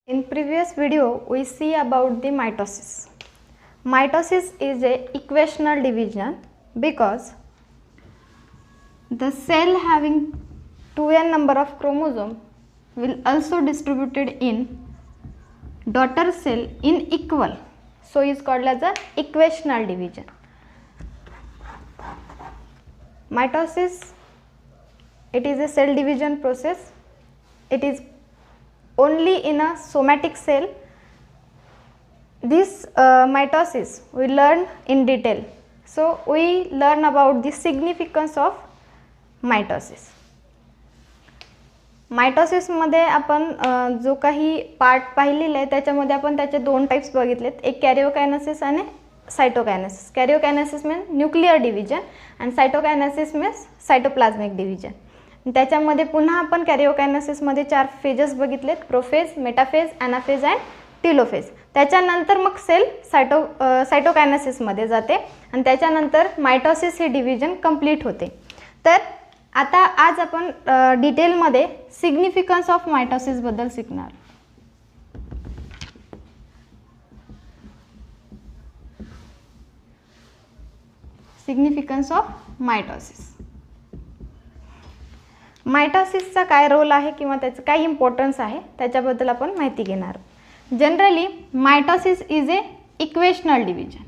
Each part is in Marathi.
In previous video, we see about the mitosis. Mitosis is a equational division because the cell having 2n number of chromosome will also distributed in daughter cell in equal. So is called as a equational division. Mitosis, it is a cell division process. It is only in a somatic cell. This mitosis we learn in detail. So we learn about the significance of mitosis. Mitosis मध्ये आपण जो काही पार्ट पाहिलेला आहे त्याच्यामध्ये आपण त्याचे दोन टाइप्स बघितलेत, एक कॅरियोकायनेसिस आणि सायटोकायनेसिस. कॅरियोकायनेसिस मीन्स न्यूक्लियर डिव्हिजन आणि सायटोकायनेसिस मीन्स सायटोप्लाझ्मिक डिव्हिजन. त्याच्यामध्ये पुन्हा आपण कॅरियोकायनेसिस मध्ये 4 फेजेस बघितलेत, prophase, metaphase, anaphase and telophase. त्याच्यानंतर मग सेल सायटोकायनेसिस मध्ये जाते आणि त्याच्यानंतर मायटोसिस हे डिव्हिजन कंप्लीट होते. तर आता आज आपण डिटेल मध्ये सिग्निफिकन्स ऑफ मायटोसिस बद्दल शिकणार. Significance of mitosis. मायटोसिसचा काय रोल आहे किंवा त्याचं काय इम्पॉर्टन्स आहे त्याच्याबद्दल आपण माहिती घेणार. Generally mitosis is a equational division.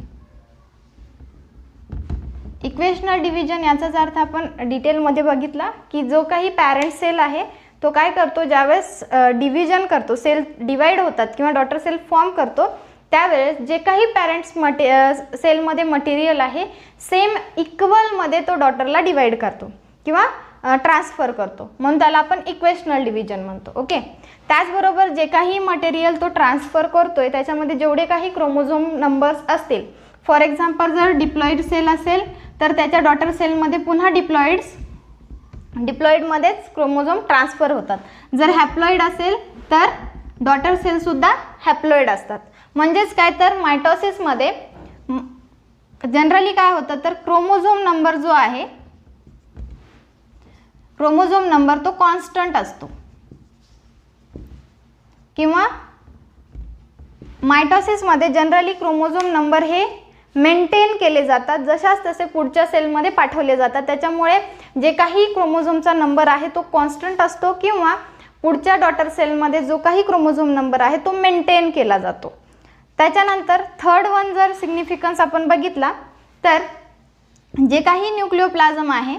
Equational division याचाच अर्थ आपण डिटेलमध्ये बघितला की जो काही पॅरेंट सेल आहे तो काय करतो, ज्यावेळेस डिव्हिजन करतो, सेल डिवाइड होतात किंवा डॉटर सेल फॉर्म करतो, त्यावेळेस जे काही पॅरेंट्स सेलमध्ये मटेरियल आहे सेम इक्वलमध्ये तो डॉटरला डिवाइड करतो किंवा ट्रान्सफर करतो, म्हणून त्याला आपण इक्वेशनल डिव्हिजन म्हणतो. ओके. त्याचबरोबर जे काही मटेरियल तो ट्रान्सफर करतोय त्याच्यामध्ये जेवढे काही क्रोमोझोम नंबर्स असतील, फॉर एक्झाम्पल जर डिप्लॉइड सेल असेल तर त्याच्या डॉटर सेलमध्ये पुन्हा डिप्लॉइडमध्येच क्रोमोझोम ट्रान्सफर होतात. जर हॅप्लॉइड असेल तर डॉटर सेलसुद्धा हॅप्लॉइड असतात. म्हणजेच काय, तर मायटोसिसमध्ये जनरली काय होतं, तर क्रोमोझोम नंबर जो आहे, क्रोमोझोम नंबर तो कॉन्स्टंट असतो किंवा मायटोसिसमध्ये जनरली क्रोमोझोम नंबर हे मेंटेन केले जातात, जशाच तसे पुढच्या सेलमध्ये पाठवले जातात. त्याच्यामुळे जे काही क्रोमोझोमचा नंबर आहे तो कॉन्स्टंट असतो किंवा पुढच्या डॉटर सेलमध्ये जो काही क्रोमोझोम नंबर आहे तो मेंटेन केला जातो. त्याच्यानंतर थर्ड वन जर सिग्निफिकन्स आपण बघितला तर जे काही न्यूक्लिओप्लाझम आहे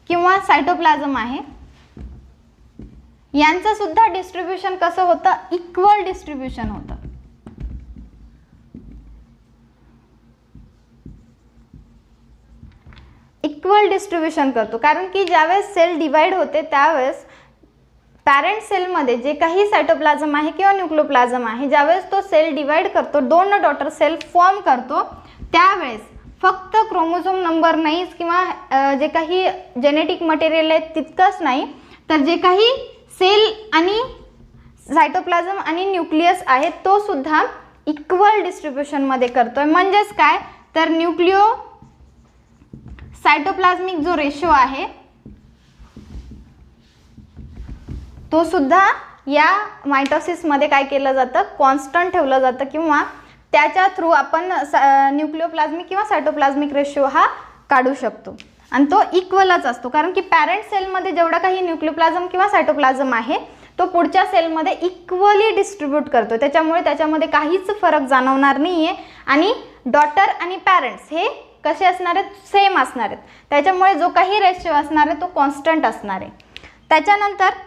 किंवा सायटोप्लाझम आहे यांचं सुद्धा डिस्ट्रीब्युशन कसं होतं, इक्वल डिस्ट्रीब्युशन होतं. इक्वल डिस्ट्रीब्युशन करतो, कारण की ज्यावेळेस सेल डिवाइड होते त्यावेळेस पॅरेंट सेलमध्ये जे काही सायटोप्लाझम आहे किंवा न्यूक्लिओप्लाझम आहे, ज्यावेळेस तो सेल डिवाइड करतो, 2 डॉटर सेल फॉर्म करतो, त्यावेळेस फक्त क्रोमोझोम नंबर नाहीच किंवा जे काही जेनेटिक मटेरियल आहे तितकंच नाही, तर जे काही सेल आणि सायटोप्लाझम आणि न्यूक्लियस आहे तो सुद्धा इक्वल डिस्ट्रीब्युशनमध्ये करतोय. म्हणजेच काय, तर न्यूक्लिओ सायटोप्लाझ्मिक जो रेशो आहे तो सुद्धा या मायटोसिसमध्ये काय केलं जातं, कॉन्स्टंट ठेवलं जातं किंवा त्याच्या थ्रू आपण न्यूक्लिओप्लाझ्मिक किंवा सायटोप्लाझ्मिक रेशो हा काढू शकतो आणि तो इक्वलच असतो. कारण की पॅरेंट सेलमध्ये जेवढा काही न्यूक्लिओप्लाझम किंवा सायटोप्लाझम आहे तो पुढच्या सेलमध्ये इक्वली डिस्ट्रीब्यूट करतो. त्याच्यामुळे त्याच्यामध्ये काहीच फरक जाणवणार नाही आहे आणि डॉटर आणि पॅरेंट्स हे कसे असणार आहेत, सेम असणार आहेत. त्याच्यामुळे जो काही रेशिओ असणार आहे तो कॉन्स्टंट असणार आहे. त्याच्यानंतर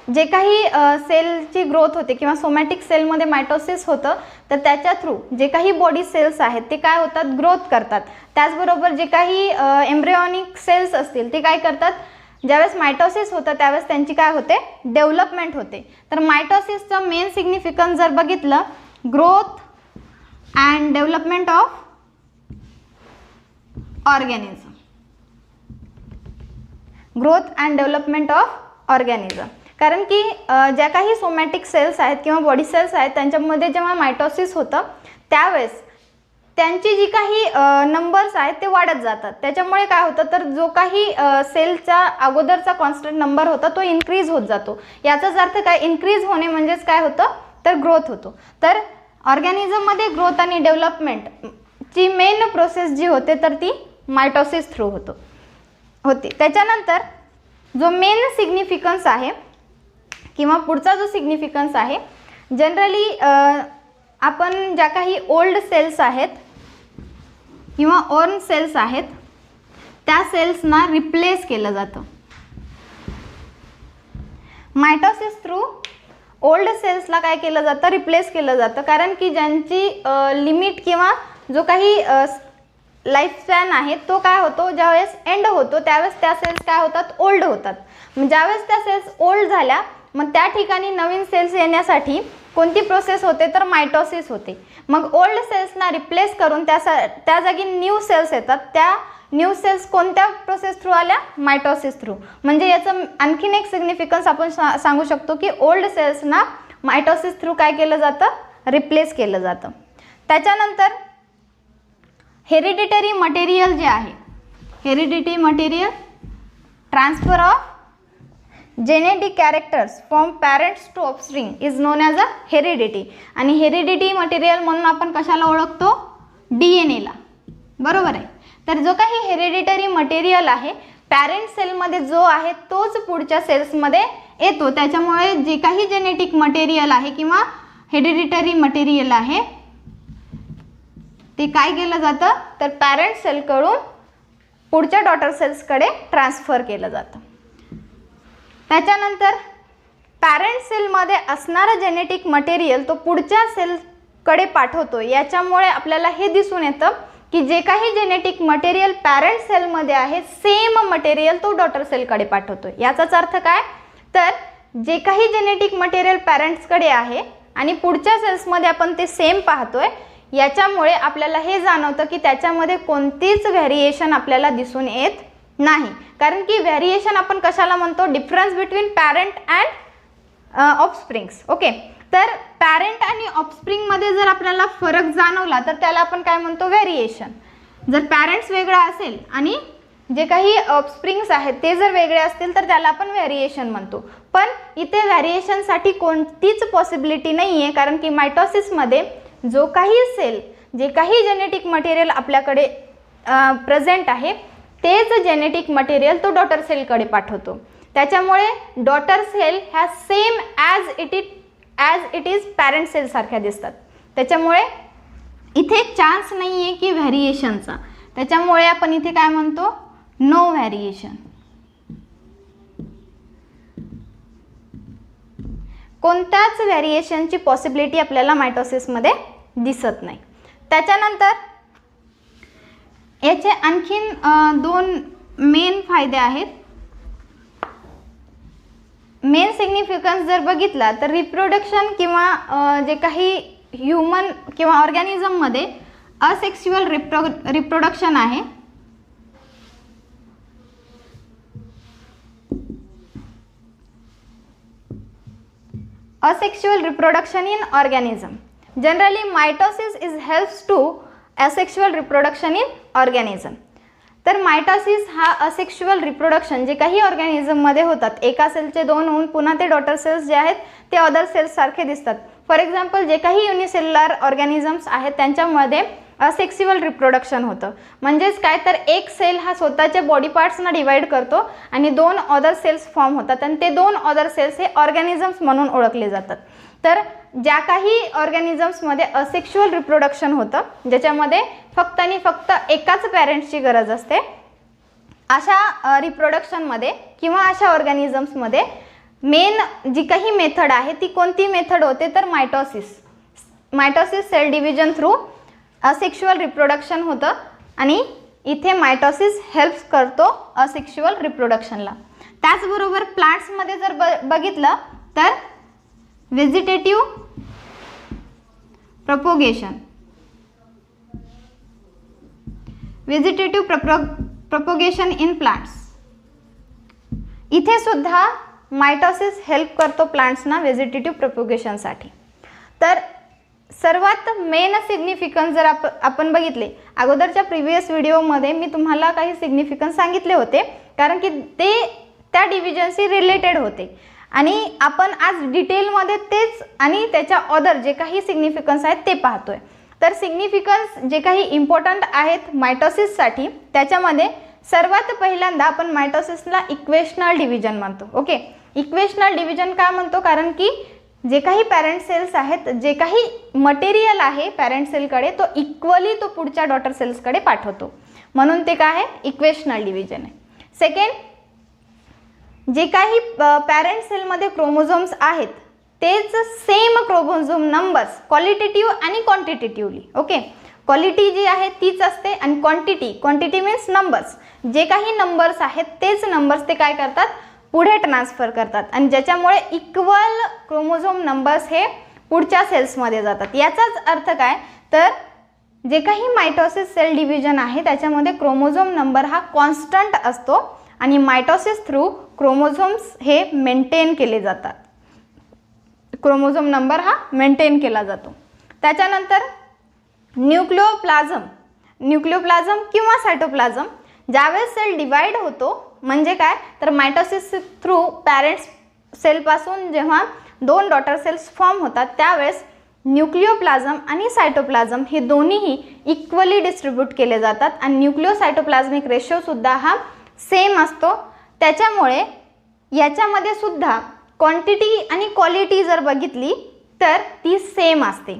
जे काही सेलची ग्रोथ होते किंवा सोमॅटिक सेलमध्ये मायटोसिस होतं तर त्याच्या थ्रू जे काही बॉडी सेल्स आहेत ते काय होतात, ग्रोथ करतात. त्याचबरोबर जे काही एम्ब्रियॉनिक सेल्स असतील ते काय करतात, ज्यावेळेस मायटोसिस होतं त्यावेळेस त्यांची काय होते, डेव्हलपमेंट होते. तर मायटोसिसचं मेन सिग्निफिकन्स जर बघितलं, growth and development of organism. Growth and development of organism. कारण की ज्या काही सोमॅटिक सेल्स आहेत किंवा बॉडी सेल्स आहेत त्यांच्यामध्ये जेव्हा मायटोसिस होतं त्यावेळेस त्यांची जी काही नंबर्स आहेत ते वाढत जातात. त्याच्यामुळे काय होतं तर जो काही सेलचा अगोदरचा कॉन्स्टंट नंबर होता तो इन्क्रीज होत जातो. याचाच अर्थ काय, इन्क्रीज होणे म्हणजेच काय होतं तर ग्रोथ होतो. तर ऑर्गॅनिझममध्ये ग्रोथ आणि डेव्हलपमेंटची मेन प्रोसेस जी होते तर ती मायटोसिस थ्रू होती. त्याच्यानंतर जो मेन सिग्निफिकन्स आहे किंवा पुढचा जो सिग्निफिकन्स आहे, जनरली आपण ज्या काही ओल्ड सेल्स आहेत किंवा ऑर्न सेल्स आहेत त्या सेल्सना रिप्लेस केलं जातं. मायटोसिस थ्रू ओल्ड सेल्सला काय केलं जातं, रिप्लेस केलं जातं. कारण की ज्यांची लिमिट किंवा जो काही लाईफ स्पॅन आहे तो काय होतो, ज्यावेळेस एंड होतो त्यावेळेस त्या सेल्स काय होतात, ओल्ड होतात. ज्यावेळेस त्या सेल्स ओल्ड झाल्या मग त्या ठिकाणी नवीन सेल्स येण्यासाठी कोणती प्रोसेस होते तर मायटोसिस होते. मग ओल्ड सेल्सना रिप्लेस करून त्या जागी न्यू सेल्स येतात. त्या न्यू सेल्स कोणत्या प्रोसेस थ्रू आल्या, मायटोसिस थ्रू. म्हणजे याचं आणखीन एक सिग्निफिकन्स आपण सांगू शकतो की ओल्ड सेल्सना मायटोसिस थ्रू काय केलं जातं, रिप्लेस केलं जातं. त्याच्यानंतर हेरिडिटरी मटेरियल जे आहे, hereditary material transfer of genetic characters from parents to offspring is known as a heredity. आणि हेरिडिटी मटेरियल म्हणून आपण कशाला ओळखतो, DNA ला. बरोबर आहे. तर जो काही हेरिडिटरी मटेरियल आहे पॅरेंट सेलमध्ये जो आहे तोच पुढच्या सेल्समध्ये येतो. त्याच्यामुळे जे काही जेनेटिक मटेरियल आहे किंवा हेरिडिटरी मटेरियल आहे ते काय केलं जातं तर पॅरेंट सेलकडून पुढच्या डॉटर सेल्सकडे ट्रान्सफर केलं जातं. त्याच्यानंतर पॅरेंट सेलमध्ये असणारं जेनेटिक मटेरियल तो पुढच्या सेलकडे पाठवतो. याच्यामुळे आपल्याला हे दिसून येतं की जे काही जेनेटिक मटेरियल पॅरेंट सेलमध्ये आहे सेम मटेरियल तो डॉटर सेलकडे पाठवतो. याचाच अर्थ काय तर जे काही जेनेटिक मटेरियल पॅरेंट्सकडे आहे आणि पुढच्या सेल्समध्ये आपण ते सेम पाहतोय, याच्यामुळे आपल्याला हे जाणवतं की त्याच्यामध्ये कोणतीच व्हेरिएशन आपल्याला दिसून येत नाही. कारण की व्हेरिएशन आपण कशाला म्हणतो, difference between parent and offsprings. Okay. तर पॅरेंट आणि ऑफस्प्रिंगमध्ये जर आपल्याला फरक जाणवला तर त्याला आपण काय म्हणतो, व्हेरिएशन. जर पॅरेंट्स वेगळा असेल आणि जे काही ऑफस्प्रिंग्स आहेत ते जर वेगळे असतील तर त्याला आपण व्हेरिएशन म्हणतो. पण इथे व्हेरिएशनसाठी कोणतीच पॉसिबिलिटी नाही आहे. कारण की मायटोसिसमध्ये जो काही सेल, जे काही जेनेटिक मटेरियल आपल्याकडे प्रेझेंट आहे तेच जेनेटिक मटेरियल तो डॉटर सेलकडे पाठवतो. त्याच्यामुळे डॉटर सेल ह्या same as it is parent cell सारख्या दिसतात. त्याच्यामुळे इथे चान्स नाही आहे की व्हेरिएशनचा. त्याच्यामुळे आपण इथे काय म्हणतो, नो व्हेरिएशन. कोणत्याच व्हेरिएशनची पॉसिबिलिटी आपल्याला मायटोसिसमध्ये दिसत नाही. त्याच्यानंतर याचे आणखीन दोन मेन फायदे आहेत. मेन सिग्निफिकन्स जर बघितला तर रिप्रोडक्शन किंवा जे काही ह्युमन किंवा ऑर्गॅनिझममध्ये असेक्शुअल रिप्रोडक्शन आहे, asexual reproduction in organism. Generally mitosis is helps to asexual reproduction in organism. तर मायटोसिस हा असेक्शुअल रिप्रोडक्शन जे काही ऑर्गॅनिझममध्ये होतात, एका सेलचे दोन होऊन पुन्हा ते डॉटर सेल्स जे आहेत ते अदर सेल्स सारखे दिसतात. फॉर एक्झाम्पल जे काही युनिसेल्युलर ऑर्गॅनिझम्स आहेत त्यांच्यामध्ये असेक्शुअल रिप्रोडक्शन होतं. म्हणजेच काय तर एक सेल हा स्वतःच्या बॉडी पार्ट्सना डिवाइड करतो आणि दोन अदर सेल्स फॉर्म होतात आणि ते दोन अदर सेल्स हे ऑर्गॅनिझम्स म्हणून ओळखले जातात. तर ज्या काही ऑर्गॅनिझम्समध्ये असेक्शुअल रिप्रोडक्शन होतं, ज्याच्यामध्ये फक्त आणि फक्त एकाच पॅरेंट्सची गरज असते, अशा रिप्रोडक्शनमध्ये किंवा अशा ऑर्गॅनिझम्समध्ये मेन जी काही मेथड आहे ती कोणती मेथड होते तर mitosis cell division through asexual reproduction होतं. आणि इथे मायटोसिस हेल्प्स करतो असेक्शुअल रिप्रोडक्शनला. त्याचबरोबर प्लांट्समध्ये जर बघितलं तर व्हेजिटेटिव्ह प्रपोगेशन इन प्लांट्स, इथे सुद्धा मायटोसिस हेल्प करतो प्लांट्सना व्हेजिटेटिव्ह प्रपोगेशनसाठी. तर सर्वात मेन सिग्निफिकन्स जर आपण बघितले, अगोदरच्या प्रिव्हियस व्हिडिओमध्ये मी तुम्हाला काही सिग्निफिकन्स सांगितले होते, कारण की ते त्या डिव्हिजनशी रिलेटेड होते आणि आपण आज डिटेलमध्ये तेच आणि त्याच्या अदर जे काही सिग्निफिकन्स आहेत ते पाहतोय. तर सिग्निफिकन्स जे काही इम्पॉर्टंट आहेत मायटोसिससाठी, त्याच्यामध्ये सर्वात पहिल्यांदा आपण मायटोसिसला इक्वेशनल डिव्हिजन म्हणतो. ओके, इक्वेशनल डिव्हिजन का म्हणतो? कारण की जे काही पॅरेंट सेल्स आहेत, जे काही मटेरियल आहे पॅरेंट सेलकडे, तो इक्वली तो पुढच्या डॉटर सेल्सकडे पाठवतो, म्हणून ते काय आहे? इक्वेशनल डिव्हिजन आहे. सेकंड, जे काही पॅरेंट सेलमध्ये क्रोमोझोम्स आहेत तेच सेम क्रोमोझोम नंबर्स क्वालिटेटिव्ह आणि क्वांटिटेटिव्हली. ओके, क्वालिटी जी आहे तीच असते आणि क्वांटिटी मीन्स नंबर्स, जे काही नंबर्स आहेत तेच नंबर्स ते काय करतात? पुढे ट्रान्सफर करतात आणि ज्याच्यामुळे इक्वल क्रोमोझोम नंबर्स हे पुढच्या सेल्समध्ये जातात. याचाच अर्थ काय? तर जे काही मायटोसिस सेल डिव्हिजन आहे त्याच्यामध्ये क्रोमोझोम नंबर हा कॉन्स्टंट असतो आणि मायटोसिस थ्रू क्रोमोझोम्स हे मेंटेन केले जातात. क्रोमोझोम नंबर हा मेंटेन केला जातो. त्याच्यानंतर न्यूक्लिओप्लाझम किंवा सायटोप्लाझम, ज्यावेळेस सेल डिवाइड होतो म्हणजे काय? तर मायटोसिस थ्रू पॅरेंट्स सेलपासून जेव्हा 2 डॉटर सेल्स फॉर्म होतात त्यावेळेस न्यूक्लिओप्लाझम आणि सायटोप्लाझम हे दोन्हीही इक्वली डिस्ट्रीब्यूट केले जातात आणि न्यूक्लिओसायटोप्लाझमिक रेशोसुद्धा हा सेम असतो. त्याच्यामुळे याच्यामध्ये सुद्धा क्वांटिटी आणि क्वालिटी जर बघितली तर ती सेम असते.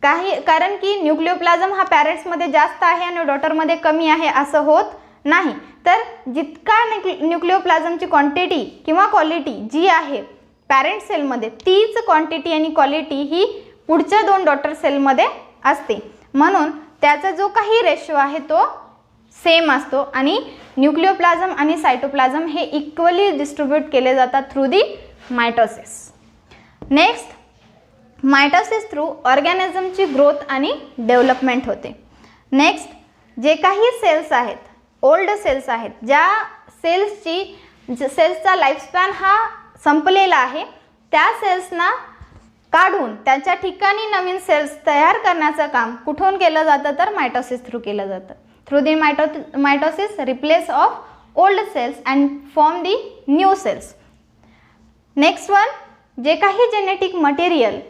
कारण की न्यूक्लिओप्लाझम हा पॅरेंट्समध्ये जास्त आहे आणि डॉटरमध्ये कमी आहे असं होत नाही. तर जितका न्यूक्लिओप्लाझमची क्वांटिटी किंवा क्वालिटी जी आहे पॅरेंट सेलमध्ये, तीच क्वांटिटी आणि क्वालिटी ही पुढच्या 2 डॉटर सेलमध्ये असते, म्हणून त्याचा जो काही रेशो आहे तो सेम असतो आणि न्यूक्लिओप्लाझम आणि सायटोप्लाझम हे इक्वली डिस्ट्रीब्यूट केले जातात through the mitosis. Next, mitosis through ऑर्गॅनिझमची ग्रोथ आणि डेव्हलपमेंट होते. नेक्स्ट, जे काही सेल्स आहेत, ओल्ड सेल्स आहेत, ज्या सेल्सचा लाईफस्पॅन हा संपलेला आहे, त्या सेल्सना काढून त्याच्या ठिकाणी नवीन सेल्स तयार करण्याचं काम कुठून केलं जातं? तर मायटोसिस थ्रू केलं जातं. Through the mitosis replace of old cells and form the new cells. Next one, जे काही जेनेटिक मटेरियल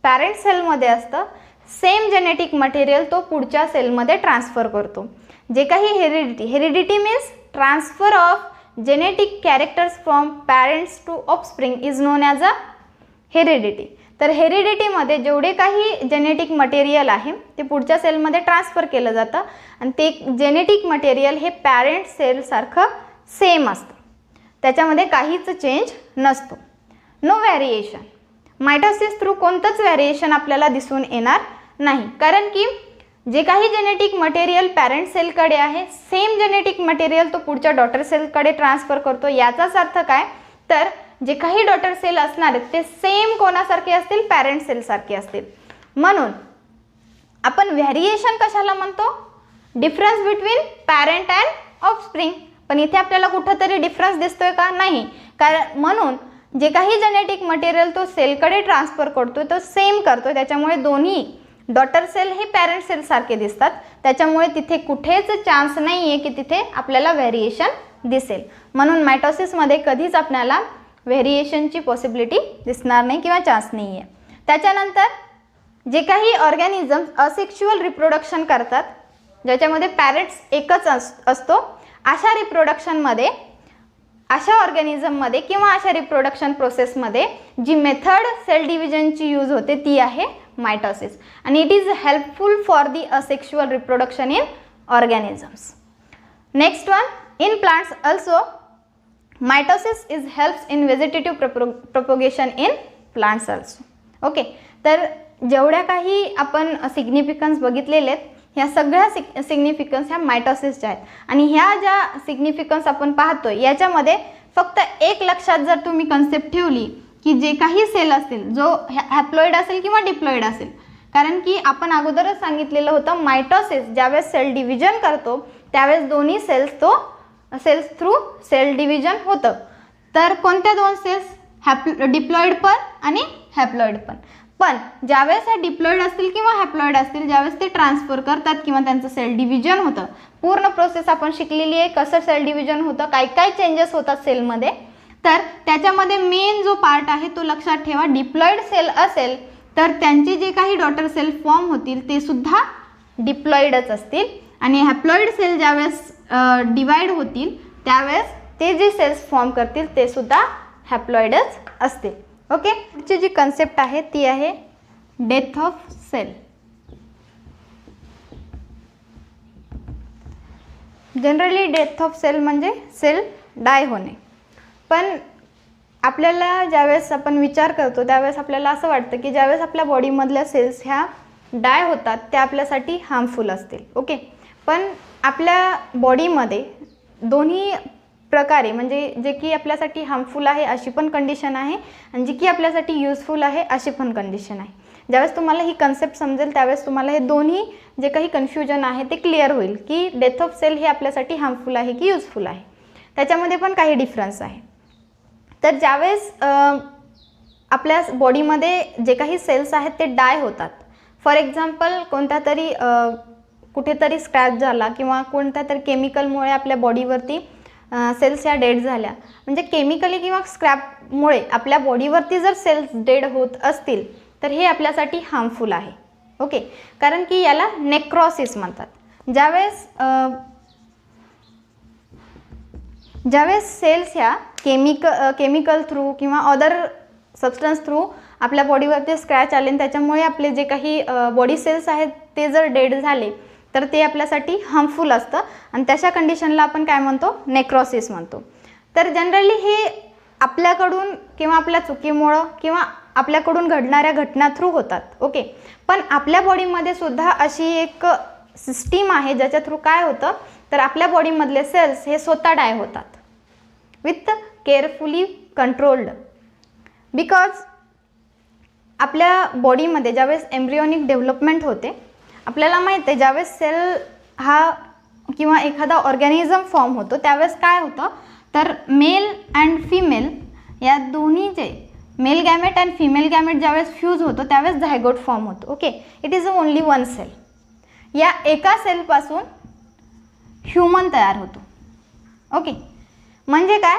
पॅरेंट सेलमध्ये असतं, सेम जेनेटिक मटेरियल तो पुढच्या सेलमध्ये ट्रान्सफर करतो. जे काही heredity means transfer of genetic characters from parents to offspring is known as a heredity. तर हेरिडिटीमध्ये जेवढे काही जेनेटिक मटेरियल आहे ते पुढच्या सेलमध्ये ट्रान्सफर केलं जातं आणि ते जेनेटिक मटेरियल हे पॅरेंट सेलसारखं सेम असतं, त्याच्यामध्ये काहीच चेंज नसतो. No variation. मायटोसिस थ्रू कोणतंच व्हॅरिएशन आपल्याला दिसून येणार नाही, कारण की जे काही जेनेटिक मटेरियल पॅरेंट सेलकडे आहे सेम जेनेटिक मटेरियल तो पुढच्या डॉटर सेलकडे ट्रान्सफर करतो. याचाच अर्थ काय? तर जे काही डॉटर सेल असणार आहेत ते सेम कोणासारखे असतील? पॅरेंट सेलसारखे असतील. म्हणून आपण व्हॅरिएशन कशाला म्हणतो? Difference between parent and offspring. पण इथे आपल्याला कुठंतरी डिफरन्स दिसतोय का? नाही. कारण म्हणून जे काही जेनेटिक मटेरियल तो सेलकडे ट्रान्सफर करतो तो सेम करतो, त्याच्यामुळे दोन्ही डॉटर सेल हे पॅरेंट सेल सारखे दिसतात. त्याच्यामुळे तिथे कुठेच चान्स नाही आहे की तिथे आपल्याला व्हॅरिएशन दिसेल. म्हणून मायटोसिसमध्ये कधीच आपल्याला व्हेरिएशनची पॉसिबिलिटी दिसणार नाही किंवा चान्स नाही आहे. त्याच्यानंतर जे काही ऑर्गॅनिझम्स असेक्शुअल रिप्रोडक्शन करतात, ज्याच्यामध्ये पॅरेंट्स एकच असतो, अशा रिप्रोडक्शनमध्ये, अशा ऑर्गॅनिझममध्ये किंवा अशा रिप्रोडक्शन प्रोसेसमध्ये जी मेथड सेल डिव्हिजनची यूज होते ती आहे मायटोसिस आणि it is helpful for the asexual reproduction in organisms. Next one, in plants also mitosis is helps in vegetative propagation in plants also. Okay, तर जेवढ्या काही आपण सिग्निफिकन्स बघितलेले आहेत ह्या सगळ्या सिग्निफिकन्स ह्या मायटोसिसच्या आहेत आणि ह्या ज्या सिग्निफिकन्स आपण पाहतोय याच्यामध्ये फक्त एक लक्षात जर तुम्ही कन्सेप्ट ठेवली की जे काही सेल असतील, जो हॅप्लॉइड असेल किंवा डिप्लॉइड असेल, कारण की आपण अगोदरच सांगितलेलं होतं मायटोसिस ज्यावेळेस सेल डिव्हिजन करतो त्यावेळेस दोन्ही सेल्स थ्रू सेल डिव्हिजन होतं. तर कोणत्या 2 सेल्स? डिप्लॉइड पर आणि हॅप्लॉइड पण ज्यावेळेस हे डिप्लॉइड असतील किंवा हॅप्लॉइड असतील, ज्यावेळेस ते ट्रान्सफर करतात किंवा त्यांचं सेल डिव्हिजन होतं, पूर्ण प्रोसेस आपण शिकलेली आहे, कसं सेल डिव्हिजन होतं, काय काय चेंजेस होतात सेलमध्ये. तर त्याच्यामध्ये मेन जो पार्ट आहे तो लक्षात ठेवा. डिप्लॉइड सेल असेल तर त्यांचे जे काही डॉटर सेल फॉर्म होतील ते सुद्धा डिप्लॉइडच असतील, आणि हॅप्लॉइड सेल ज्यावेळेस डिवाइड होतील त्यावेळेस ते जे सेल्स फॉर्म करतील ते सुद्धा हॅप्लॉइडच असतील. ओके, पुढची जी कन्सेप्ट आहे ती आहे death of cell. Generally death of cell म्हणजे सेल डाय होणे, पण आपल्याला ज्यावेळेस आपण विचार करतो त्यावेळेस आपल्याला असं वाटतं की ज्यावेळेस आपल्या बॉडीमधल्या सेल्स ह्या डाय होतात त्या आपल्यासाठी हार्मफुल असतील. ओके, पण आपल्या बॉडीमध्ये दोन्ही प्रकारे, म्हणजे जे की आपल्यासाठी हार्मफुल आहे अशी पण कंडिशन आहे आणि जी की आपल्यासाठी यूजफुल आहे अशी पण कंडिशन आहे. ज्यावेळेस तुम्हाला ही कन्सेप्ट समजेल त्यावेळेस तुम्हाला हे दोन्ही जे काही कन्फ्युजन आहे ते क्लिअर होईल की डेथ ऑफ सेल हे आपल्यासाठी हार्मफुल आहे की यूजफुल आहे. त्याच्यामध्ये पण काही डिफरन्स आहे. तर ज्यावेळेस आपल्या बॉडीमध्ये जे काही सेल्स आहेत ते डाय होतात, फॉर एक्झाम्पल कोणत्या तरी कुठेतरी स्क्रॅच झाला किंवा कोणत्या तरी केमिकलमुळे आपल्या बॉडीवरती सेल्स ह्या डेड झाल्या, म्हणजे केमिकली किंवा स्क्रॅपमुळे आपल्या बॉडीवरती जर सेल्स डेड होत असतील तर हे आपल्यासाठी हार्मफुल आहे. ओके, कारण की याला नेक्रॉसिस म्हणतात. ज्यावेळेस सेल्स ह्या केमिकल थ्रू किंवा अदर सबस्टन्स थ्रू आपल्या बॉडीवरती स्क्रॅच आले आणि त्याच्यामुळे आपले जे काही बॉडी सेल्स आहेत ते जर डेड झाले तर ते आपल्यासाठी हार्मफुल असतं आणि तशा कंडिशनला आपण काय म्हणतो, नेक्रॉसिस म्हणतो. तर जनरली हे आपल्याकडून किंवा आपल्या चुकीमुळं किंवा आपल्याकडून घडणाऱ्या घटना थ्रू होतात. ओके, पण आपल्या बॉडीमध्ये सुद्धा अशी एक सिस्टीम आहे ज्याच्या थ्रू काय होतं तर आपल्या बॉडीमधले सेल्स हे स्वतः डाय होतात विथ केअरफुली कंट्रोल्ड. बिकॉज आपल्या बॉडीमध्ये ज्यावेळेस एम्ब्रियोनिक डेव्हलपमेंट होते, आपल्याला माहीत आहे ज्यावेळेस सेल हा किंवा एखादा ऑर्गॅनिझम फॉर्म होतो त्यावेळेस काय होतं तर मेल अँड फिमेल या दोन्हीचे, male gamete and female gamete ज्यावेळेस फ्यूज होतो त्यावेळेस झायगोट फॉर्म होतो. Okay, it is only one cell. या एका सेलपासून ह्युमन तयार होतो. ओके, म्हणजे काय,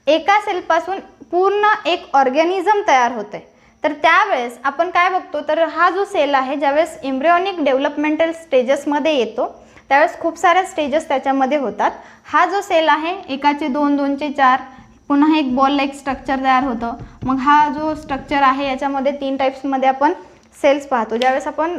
एका सेलपासून पूर्ण एक ऑर्गॅनिझम तयार होतं आहे. तर त्यावेळेस आपण काय बघतो तर हा जो सेल आहे ज्यावेळेस एम्ब्रियोनिक डेव्हलपमेंटल स्टेजेसमध्ये येतो त्यावेळेस खूप साऱ्या स्टेजेस त्याच्यामध्ये होतात. हा जो सेल आहे एकाचे 2, 2चे 4, पुन्हा एक बॉल लाईक स्ट्रक्चर तयार होतं. मग हा जो स्ट्रक्चर आहे याच्यामध्ये 3 टाईप्समध्ये आपण सेल्स पाहतो. ज्यावेळेस आपण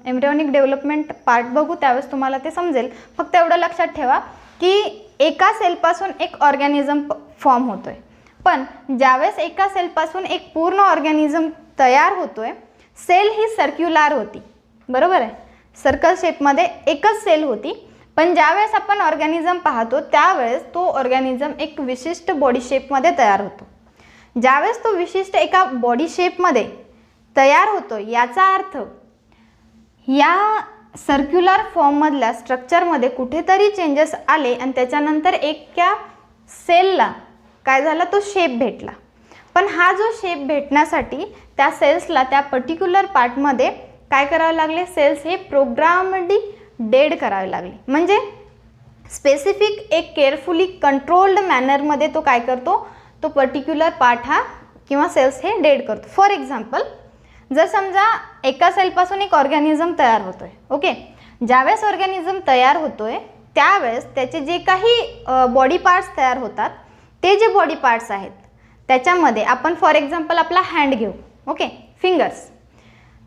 एम्ब्रियोनिक डेव्हलपमेंट पार्ट बघू त्यावेळेस तुम्हाला ते समजेल. फक्त एवढं लक्षात ठेवा की एका सेलपासून एक ऑर्गॅनिझम फॉर्म होतो आहे, पण ज्यावेळेस एका सेलपासून एक पूर्ण ऑर्गॅनिझम तयार होतो आहे, सेल ही सर्क्युलर होती, बरोबर आहे, सर्कल शेपमध्ये एकच सेल होती. पण ज्यावेळेस आपण ऑर्गॅनिझम पाहतो त्यावेळेस तो ऑर्गॅनिझम एक विशिष्ट बॉडी शेपमध्ये तयार होतो. ज्यावेळेस तो विशिष्ट एका बॉडी शेपमध्ये तयार होतो याचा अर्थ या सर्क्युलर फॉर्ममधल्या स्ट्रक्चरमध्ये कुठेतरी चेंजेस आले आणि त्याच्यानंतर एका सेलला काय झालं, तो शेप भेटला. पण हा जो शेप भेटण्यासाठी त्या सेल्सला त्या पर्टिक्युलर पार्टमध्ये काय करावे लागले, सेल्स हे प्रोग्रामली डेड करावे लागले. म्हणजे स्पेसिफिक एक केअरफुली कंट्रोल्ड मॅनरमध्ये तो काय करतो, तो पर्टिक्युलर पार्ट हा किंवा सेल्स हे डेड करतो. फॉर एक्झाम्पल, जर समजा एका सेलपासून एक ऑर्गॅनिझम तयार होतोय. ओके, ज्यावेळेस ऑर्गॅनिझम तयार होतोय त्यावेळेस त्याचे जे काही बॉडी पार्ट्स तयार होतात ते जे बॉडी पार्ट्स आहेत त्याच्यामध्ये आपण फॉर एक्झाम्पल आपला हँड घेऊ. Okay, fingers.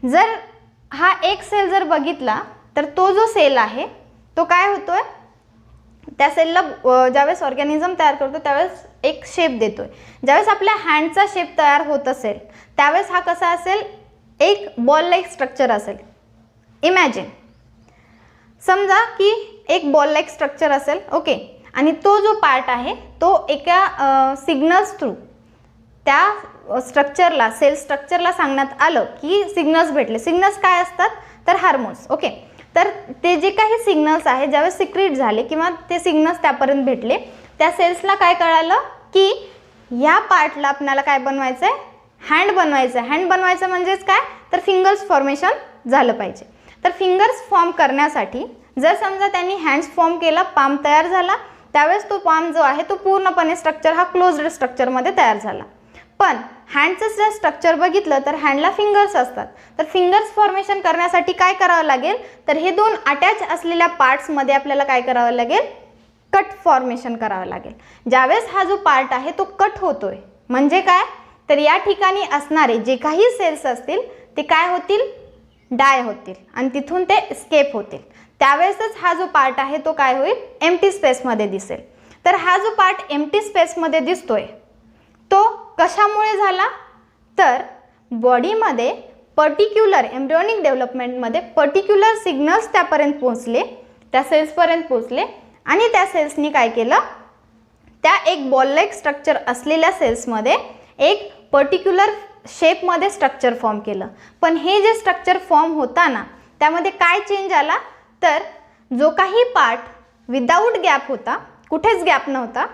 जर हा एक सेल जर बघितला तर तो जो सेल आहे तो काय होतोय, त्या सेलला ज्यावेळेस ऑर्गॅनिझम तयार करतो त्यावेळेस एक शेप देतोय. ज्यावेळेस आपल्या हँडचा शेप तयार होत असेल त्यावेळेस हा कसा असेल, एक बॉल लाईक स्ट्रक्चर असेल. इमॅजिन, समजा की एक बॉल लाईक स्ट्रक्चर असेल. ओके, आणि तो जो पार्ट आहे तो एका सिग्नल्स थ्रू त्या स्ट्रक्चरला, सेल स्ट्रक्चरला सांगण्यात आलं की सिग्नल्स भेटले. सिग्नल्स काय असतात तर हार्मोन्स. ओके, तर ते जे काही सिग्नल्स आहे ज्यावेळेस सिक्रीट झाले किंवा ते सिग्नल्स त्यापर्यंत भेटले, त्या सेल्सला काय कळालं की या पार्टला आपल्याला काय बनवायचं आहे, हँड बनवायचं आहे. हँड बनवायचं म्हणजेच काय, तर फिंगर्स फॉर्मेशन झालं पाहिजे. तर फिंगर्स फॉर्म करण्यासाठी जर समजा त्यांनी हँड्स फॉर्म केला, पाम तयार झाला, त्यावेळेस तो पाम जो आहे तो पूर्णपणे स्ट्रक्चर हा क्लोज्ड स्ट्रक्चरमध्ये तयार झाला. पण हँडचं जर स्ट्रक्चर बघितलं तर हँडला फिंगर्स असतात. तर फिंगर्स फॉर्मेशन करण्यासाठी काय करावं लागेल, तर हे दोन अटॅच असलेल्या पार्ट्समध्ये आपल्याला काय करावं लागेल, कट फॉर्मेशन करावं लागेल. ज्यावेळेस हा जो पार्ट आहे तो कट होतोय म्हणजे काय, तर या ठिकाणी असणारे जे काही सेल्स असतील ते काय होतील, डाय होतील आणि तिथून ते एस्केप होतील. त्यावेळेसच हा जो पार्ट आहे तो काय होईल, एम्प्टी स्पेसमध्ये दिसेल. तर हा जो पार्ट एम्प्टी स्पेसमध्ये दिसतोय तो कशामुळे झाला, तर बॉडीमध्ये पर्टिक्युलर एम्ब्रियोनिक डेव्हलपमेंटमध्ये पर्टिक्युलर सिग्नल्स त्यापर्यंत पोहोचले, त्या सेल्सपर्यंत पोहोचले आणि त्या सेल्सनी काय केलं, त्या एक बॉल लाईक स्ट्रक्चर असलेल्या सेल्समध्ये एक पर्टिक्युलर शेपमध्ये स्ट्रक्चर फॉर्म केलं. पण हे जे स्ट्रक्चर फॉर्म होता ना, त्यामध्ये काय चेंज आला, तर जो काही पार्ट विदाऊट गॅप होता, कुठेच गॅप नव्हता,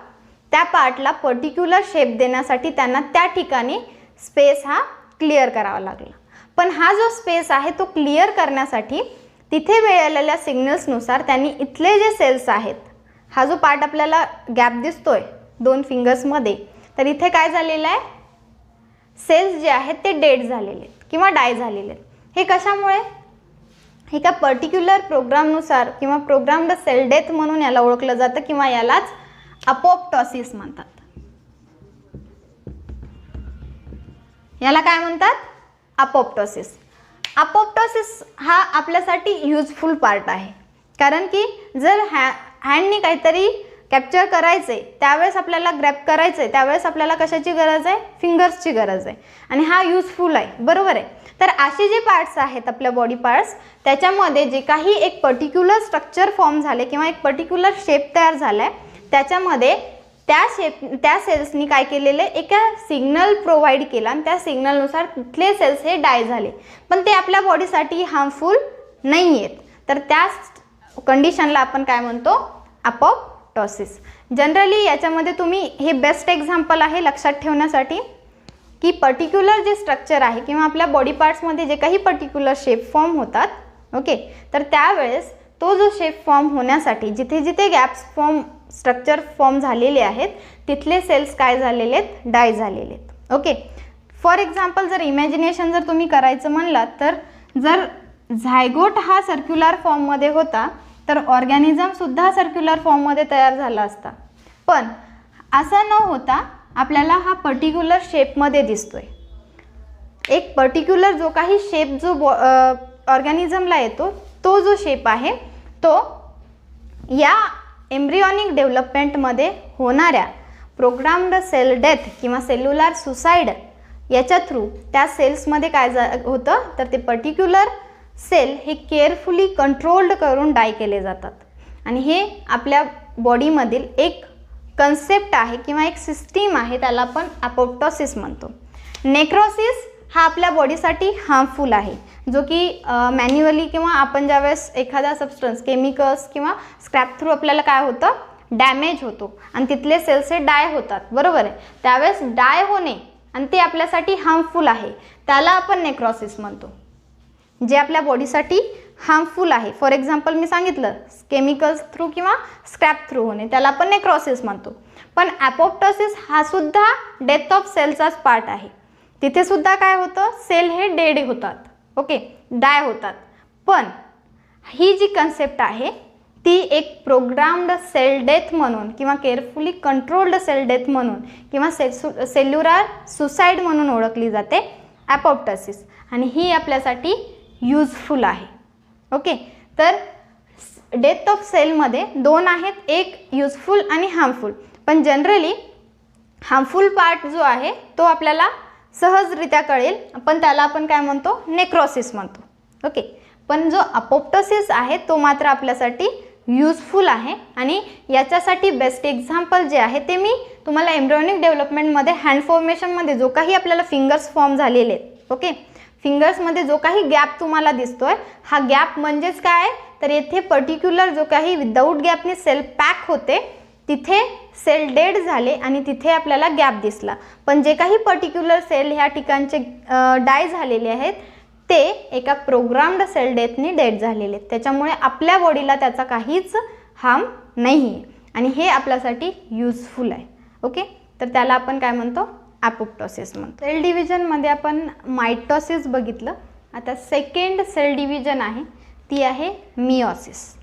त्या पार्टला पर्टिक्युलर शेप देण्यासाठी त्यांना त्या ठिकाणी स्पेस हा क्लिअर करावा लागला. पण हा जो स्पेस आहे तो क्लिअर करण्यासाठी तिथे मिळालेल्या सिग्नल्सनुसार त्यांनी इथले जे सेल्स आहेत, हा जो पार्ट आपल्याला गॅप दिसतोय दोन फिंगर्समध्ये, तर इथे काय झालेलं आहे, सेल्स जे आहेत ते डेड झालेले आहेत किंवा डाय झालेले आहेत. हे कशामुळे, एका पर्टिक्युलर प्रोग्रामनुसार किंवा प्रोग्राम्ड सेल डेथ म्हणून याला ओळखलं जातं किंवा यालाच अपोप्टोसिस म्हणतात. याला काय म्हणतात, अपोप्टोसिस. अपोप्टोसिस हा आपल्यासाठी युजफुल पार्ट आहे, कारण की जर हँडनी काहीतरी कॅप्चर करायचे त्यावेळेस आपल्याला ग्रॅब करायचे, त्यावेळेस आपल्याला कशाची गरज आहे, फिंगर्सची गरज आहे आणि हा युजफुल आहे, बरोबर आहे. तर असे जे पार्ट्स आहेत आपल्या बॉडी पार्ट्स, त्याच्यामध्ये जे काही एक पर्टिक्युलर स्ट्रक्चर फॉर्म झाले किंवा एक पर्टिक्युलर शेप तयार झाला आहे, त्याच्यामध्ये त्या सेल्सनी काय केलेले, एका सिग्नल प्रोव्हाइड केला आणि त्या सिग्नलनुसार तिथले सेल्स हे डाय झाले. पण ते आपल्या बॉडीसाठी हार्मफुल नाही आहेत. तर त्या कंडिशनला आपण काय म्हणतो, अपोप्टोसिस. जनरली याच्यामध्ये तुम्ही हे बेस्ट एक्झाम्पल आहे लक्षात ठेवण्यासाठी की पर्टिक्युलर जे स्ट्रक्चर आहे किंवा आपल्या बॉडी पार्ट्समध्ये जे काही पर्टिक्युलर शेप फॉर्म होतात, ओके, तर त्यावेळेस तो जो शेप फॉर्म होण्यासाठी जिथे जिथे गॅप्स स्ट्रक्चर फॉर्म झालेले आहेत तिथले सेल्स काय झालेले आहेत, डाय झालेले आहेत. ओके, फॉर एक्झाम्पल जर इमॅजिनेशन जर तुम्ही करायचं म्हणलात, तर जर झायगोट हा सर्क्युलर फॉर्ममध्ये होता तर ऑर्गॅनिझमसुद्धा सर्क्युलर फॉर्ममध्ये तयार झाला असता. पण असं न होता आपल्याला हा पर्टिक्युलर शेपमध्ये दिसतोय. एक पर्टिक्युलर जो काही शेप जो ऑर्गॅनिझमला येतो, तो जो शेप आहे तो या एम्ब्रियॉनिक डेव्हलपमेंटमध्ये होणाऱ्या प्रोग्राम्ड सेल डेथ किंवा सेल्युलर सुसाईड याच्या थ्रू त्या सेल्समध्ये काय होतं, तर ते पर्टिक्युलर सेल हे केअरफुली कंट्रोल्ड करून डाय केले जातात. आणि हे आपल्या बॉडीमधील एक कन्सेप्ट आहे किंवा एक सिस्टीम आहे, त्याला आपण अपोप्टोसिस म्हणतो. नेक्रोसिस हा आपल्या बॉडीसाठी हार्मफुल आहे, जो की मॅन्युअली किंवा आपण ज्यावेळेस एखादा सबस्टन्स केमिकल्स किंवा स्क्रॅप थ्रू आपल्याला काय होतं, डॅमेज होतो आणि तिथले सेल्स हे डाय होतात, बरोबर आहे. त्यावेळेस डाय होणे आणि ते आपल्यासाठी हार्मफुल आहे, त्याला आपण नेक्रोसिस म्हणतो, जे आपल्या बॉडीसाठी हार्मफुल आहे. फॉर एक्झाम्पल मी सांगितलं केमिकल्स थ्रू किंवा स्क्रॅप थ्रू होणे, त्याला आपण नेक्रोसिस म्हणतो. पण अपोप्टोसिस हा सुद्धा डेथ ऑफ सेलचाच पार्ट आहे. तिथे सुद्धा काय होतं, सेल हे डेड होतात, ओके, डाय होतात. पण ही जी कन्सेप्ट आहे ती एक प्रोग्राम्ड सेल डेथ म्हणून किंवा केअरफुली कंट्रोल्ड सेल डेथ म्हणून किंवा सेल्युलर सुसाईड म्हणून ओळखली जाते अपोप्टोसिस, आणि ही आपल्यासाठी युजफुल आहे. ओके, तर डेथ ऑफ सेलमध्ये दोन आहेत, एक युजफुल आणि हार्मफुल. पण जनरली हार्मफुल पार्ट जो आहे तो आपल्याला सहजरित्या कळेल, पण त्याला आपण काय म्हणतो, नेक्रोसिस म्हणतो. ओके, पण जो अपोप्टोसिस आहे तो मात्र आपल्यासाठी युजफुल आहे. आणि याच्यासाठी बेस्ट एक्झाम्पल जे आहे ते मी तुम्हाला एम्ब्रियोनिक डेव्हलपमेंटमध्ये हँड फॉर्मेशनमध्ये जो काही आपल्याला फिंगर्स फॉर्म झालेले आहेत, ओके, फिंगर्समध्ये जो काही गॅप तुम्हाला दिसतोय, हा गॅप म्हणजेच काय, तर येथे पर्टिक्युलर जो काही विदाऊट गॅपने सेल पॅक होते तिथे सेल डेड झाले आणि तिथे आपल्याला गॅप दिसला. पण जे काही पर्टिक्युलर सेल ह्या ठिकाणचे डाय झालेले आहेत ते एका प्रोग्राम्ड सेल डेथने डेड झालेले आहेत. त्याच्यामुळे आपल्या बॉडीला त्याचा काहीच हार्म नाही आहे आणि हे आपल्यासाठी यूजफुल आहे. ओके, तर त्याला आपण काय म्हणतो, ॲपोप्टोसिस म्हणतो. सेल डिव्हिजनमध्ये आपण मायटोसिस बघितलं. आता सेकंड सेल डिव्हिजन आहे ती आहे मिओसिस.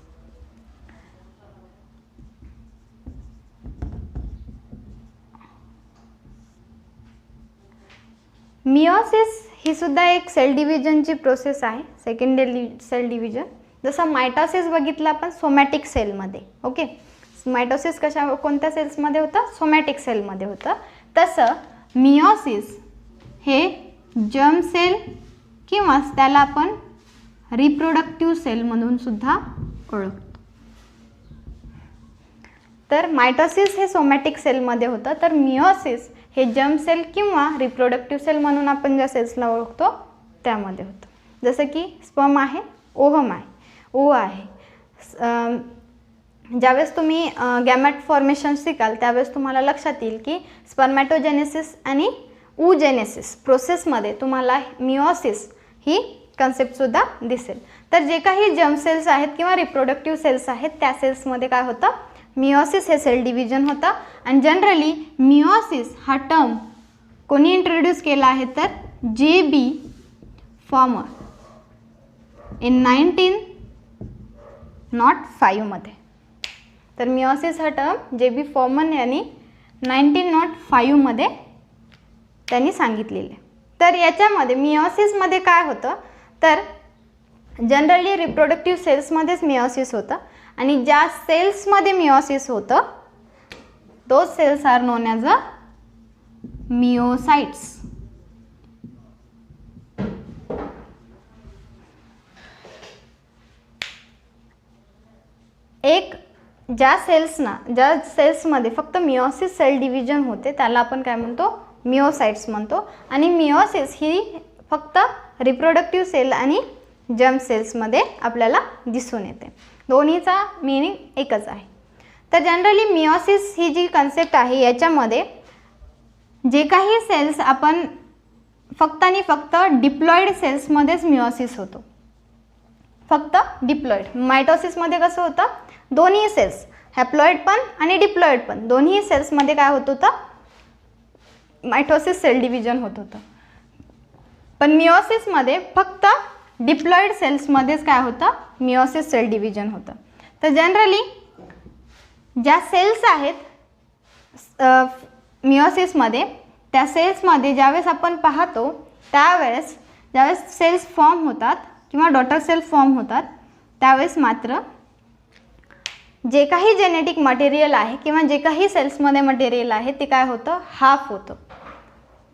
मिओसिस ही सुद्धा एक सेल डिव्हिजनची प्रोसेस आहे, सेकंड सेल डिव्हिजन. जसं मायटोसिस बघितलं आपण सोमॅटिक सेलमध्ये. ओके, मायटोसिस कोणत्या सेल्समध्ये होतं, सोमॅटिक सेलमध्ये होतं. तसं मिओसिस हे जर्म सेल किंवा त्याला आपण रिप्रोडक्टिव्ह सेल म्हणून सुद्धा ओळखतो. तर मायटोसिस हे सोमॅटिक सेलमध्ये होतं, तर मिओसिस हे जर्म सेल किंवा रिप्रोडक्टिव्ह सेल म्हणून आपण ज्या सेल्सला ओळखतो त्यामध्ये होतं. जसं की स्पर्म आहे, ओव्हम आहे, ओव्ह आहे. ज्यावेळेस तुम्ही गॅमेट फॉर्मेशन शिकाल त्यावेळेस तुम्हाला लक्षात येईल की स्पर्मॅटोजेनेसिस आणि oogenesis प्रोसेसमध्ये तुम्हाला मिओसिस ही कन्सेप्टसुद्धा दिसेल. तर जे काही जर्म सेल्स आहेत किंवा रिप्रोडक्टिव्ह सेल्स आहेत त्या सेल्समध्ये काय होतं, मिओसिस हे सेल डिव्हिजन होतं. आणि जनरली मिओसिस हा टर्म कोणी इंट्रोड्यूस केला आहे तर J.B. फॉर्मर इन 1905 मध्ये. तर मिओसिस हा टर्म J.B. फॉर्मर यांनी 1905 मध्ये त्यांनी सांगितलेले. तर याच्यामध्ये मिओसिसमध्ये काय होतं तर जनरली रिप्रोडक्टिव्ह सेल्समध्येच मिओसिस होतं आणि ज्या सेल्समध्ये मिओसिस होतं those cells are known as a meiocytes. एक ज्या सेल्समध्ये फक्त मिओसिस सेल डिव्हिजन होते त्याला आपण काय म्हणतो, मिओसाइट्स म्हणतो. आणि मिओसिस ही फक्त रिप्रोडक्टिव्ह सेल आणि जर्म सेल्समध्ये आपल्याला दिसून येते. दोन्हीचा मीनिंग एकच आहे. तर जनरली मिओसिस ही जी कन्सेप्ट आहे याच्यामध्ये जे काही सेल्स आपण फक्त आणि फक्त डिप्लॉइड सेल्समध्येच मिओसिस होतो, फक्त डिप्लॉइड. मायटोसिसमध्ये कसं होतं, दोन्ही सेल्स हॅप्लॉइड पण आणि डिप्लॉइड पण दोन्ही सेल्समध्ये काय होत होतं, मायटोसिस सेल डिव्हिजन होत होतं. पण मिओसिसमध्ये फक्त डिप्लॉइड सेल्समध्येच काय होतं, मिओसिस सेल डिव्हिजन होतं. तर जनरली ज्या सेल्स आहेत मिओसिसमध्ये त्या सेल्समध्ये ज्यावेळेस आपण पाहतो त्यावेळेस ज्यावेळेस सेल्स फॉर्म होतात किंवा डॉटर सेल फॉर्म होतात त्यावेळेस मात्र जे काही जेनेटिक मटेरियल आहे किंवा जे काही सेल्समध्ये मटेरियल आहे ते काय होतं, हाफ होतं.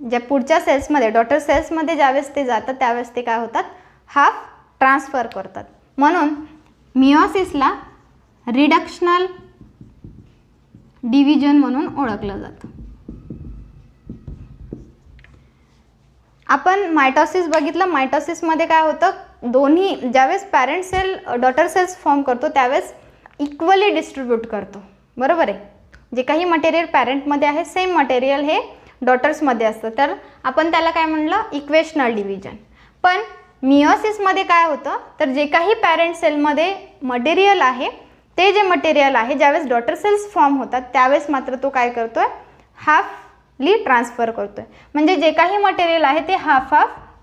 ज्या पुढच्या सेल्समध्ये डॉटर सेल्समध्ये ज्यावेळेस ते जातात त्यावेळेस ते काय होतात, हाफ ट्रान्सफर करतात. म्हणून मिओसिसला रिडक्शनल डिव्हिजन म्हणून ओळखलं जातं. आपण मायटोसिस बघितलं. मायटोसिसमध्ये काय होतं, दोन्ही ज्यावेळेस parent cell daughter cells form करतो त्यावेळेस इक्वली डिस्ट्रीब्यूट करतो, बरोबर आहे. जे काही मटेरियल पॅरेंटमध्ये आहे सेम मटेरियल हे डॉटर्समध्ये असतं, तर आपण त्याला काय म्हणलं, इक्वेशनल डिव्हिजन. पण मिओसिसमध्ये काय होतं तर जे काही पॅरेंट सेलमध्ये मटेरियल आहे ते जे मटेरियल आहे ज्यावेळेस डॉटर सेल्स फॉर्म होतात त्यावेळेस मात्र तो काय करतोय, हाफली ट्रान्सफर करतोय. म्हणजे जे काही मटेरियल आहे ते हाफ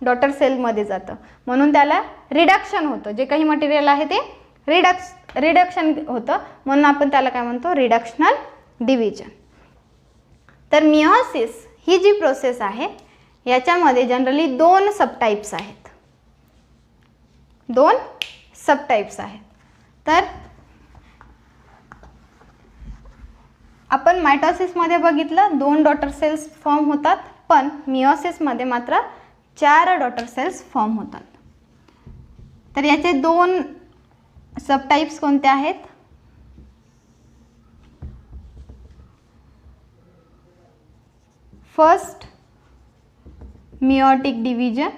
डॉटर सेलमध्ये जातं म्हणून त्याला रिडक्शन होतं. जे काही मटेरियल आहे ते रिडक्शन होतं म्हणून आपण त्याला काय म्हणतो, रिडक्शनल डिव्हिजन. तर मिओसिस ही जी प्रोसेस आहे याच्यामध्ये जनरली दोन सबटाइप्स आहेत. तर आपण मायटोसिसमध्ये बघितलं 2 डॉटर सेल्स फॉर्म होतात, पण मिओसिसमध्ये मात्र 4 डॉटर सेल्स फॉर्म होतात. तर याचे 2 सबटाइप्स कोणते आहेत, first meiotic division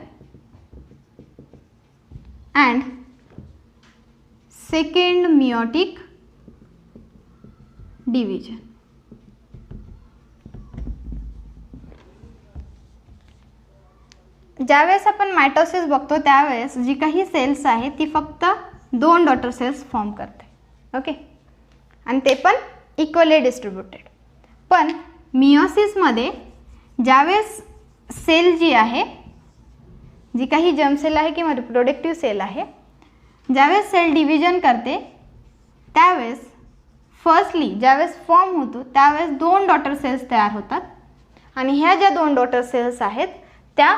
and second meiotic division. ज्यावेळेस आपण मायटोसिस बघतो त्यावेळेस जी काही सेल्स आहे ती फक्त 2 डॉटर सेल्स फॉर्म करते. ओके, आणि ते पण इक्वली डिस्ट्रीब्युटेड. पण मिओसिसमध्ये ज्यावेळेस सेल जी आहे, जी काही जर्म सेल आहे किंवा रिप्रोडक्टिव्ह सेल आहे, ज्यावेळेस सेल डिव्हिजन करते त्यावेळेस फर्स्टली ज्यावेळेस फॉर्म होतो त्यावेळेस 2 डॉटर सेल्स तयार होतात आणि ह्या ज्या 2 डॉटर सेल्स आहेत त्या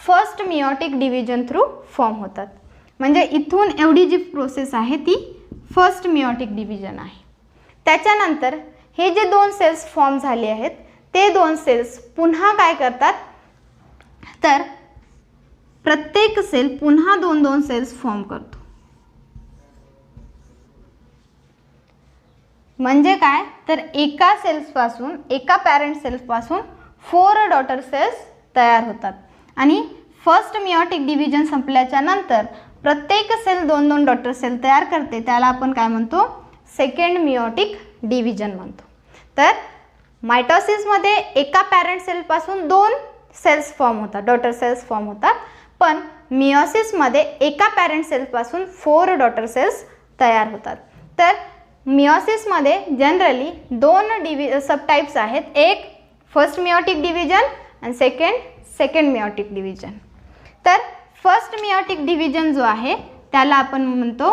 फर्स्ट मिओटिक डिव्हिजन थ्रू फॉर्म होतात. म्हणजे इथून एवढी जी प्रोसेस आहे ती फर्स्ट मिओटिक डिव्हिजन आहे. त्याच्यानंतर हे जे 2 सेल्स फॉर्म झाले आहेत ते 2 सेल्स पुन्हा काय करतात, तर प्रत्येक सेल पुन्हा 2-2 सेल्स फॉर्म करतो. म्हणजे काय, तर एका सेल्सपासून, एका पॅरेंट सेल्सपासून 4 डॉटर सेल्स तयार होतात आणि फर्स्ट मिओटिक डिव्हिजन संपल्याच्या नंतर प्रत्येक सेल 2-2 डॉटर सेल तयार करते. त्याला आपण काय म्हणतो, सेकंड मिओटिक डिव्हिजन म्हणतो. तर मायटोसिसमध्ये एका पॅरेंट सेलपासून 2 सेल्स फॉर्म होतात, डॉटर सेल्स फॉर्म होतात. पण मिओसिसमध्ये एका पॅरेंट सेलपासून 4 डॉटर सेल्स तयार होतात. तर मिओसिसमध्ये जनरली 2 सबटाइप्स आहेत, एक फर्स्ट मिओटिक डिव्हिजन आणि सेकंड मिओटिक डिव्हिजन. तर फर्स्ट मिओटिक डिव्हिजन जो आहे त्याला आपण म्हणतो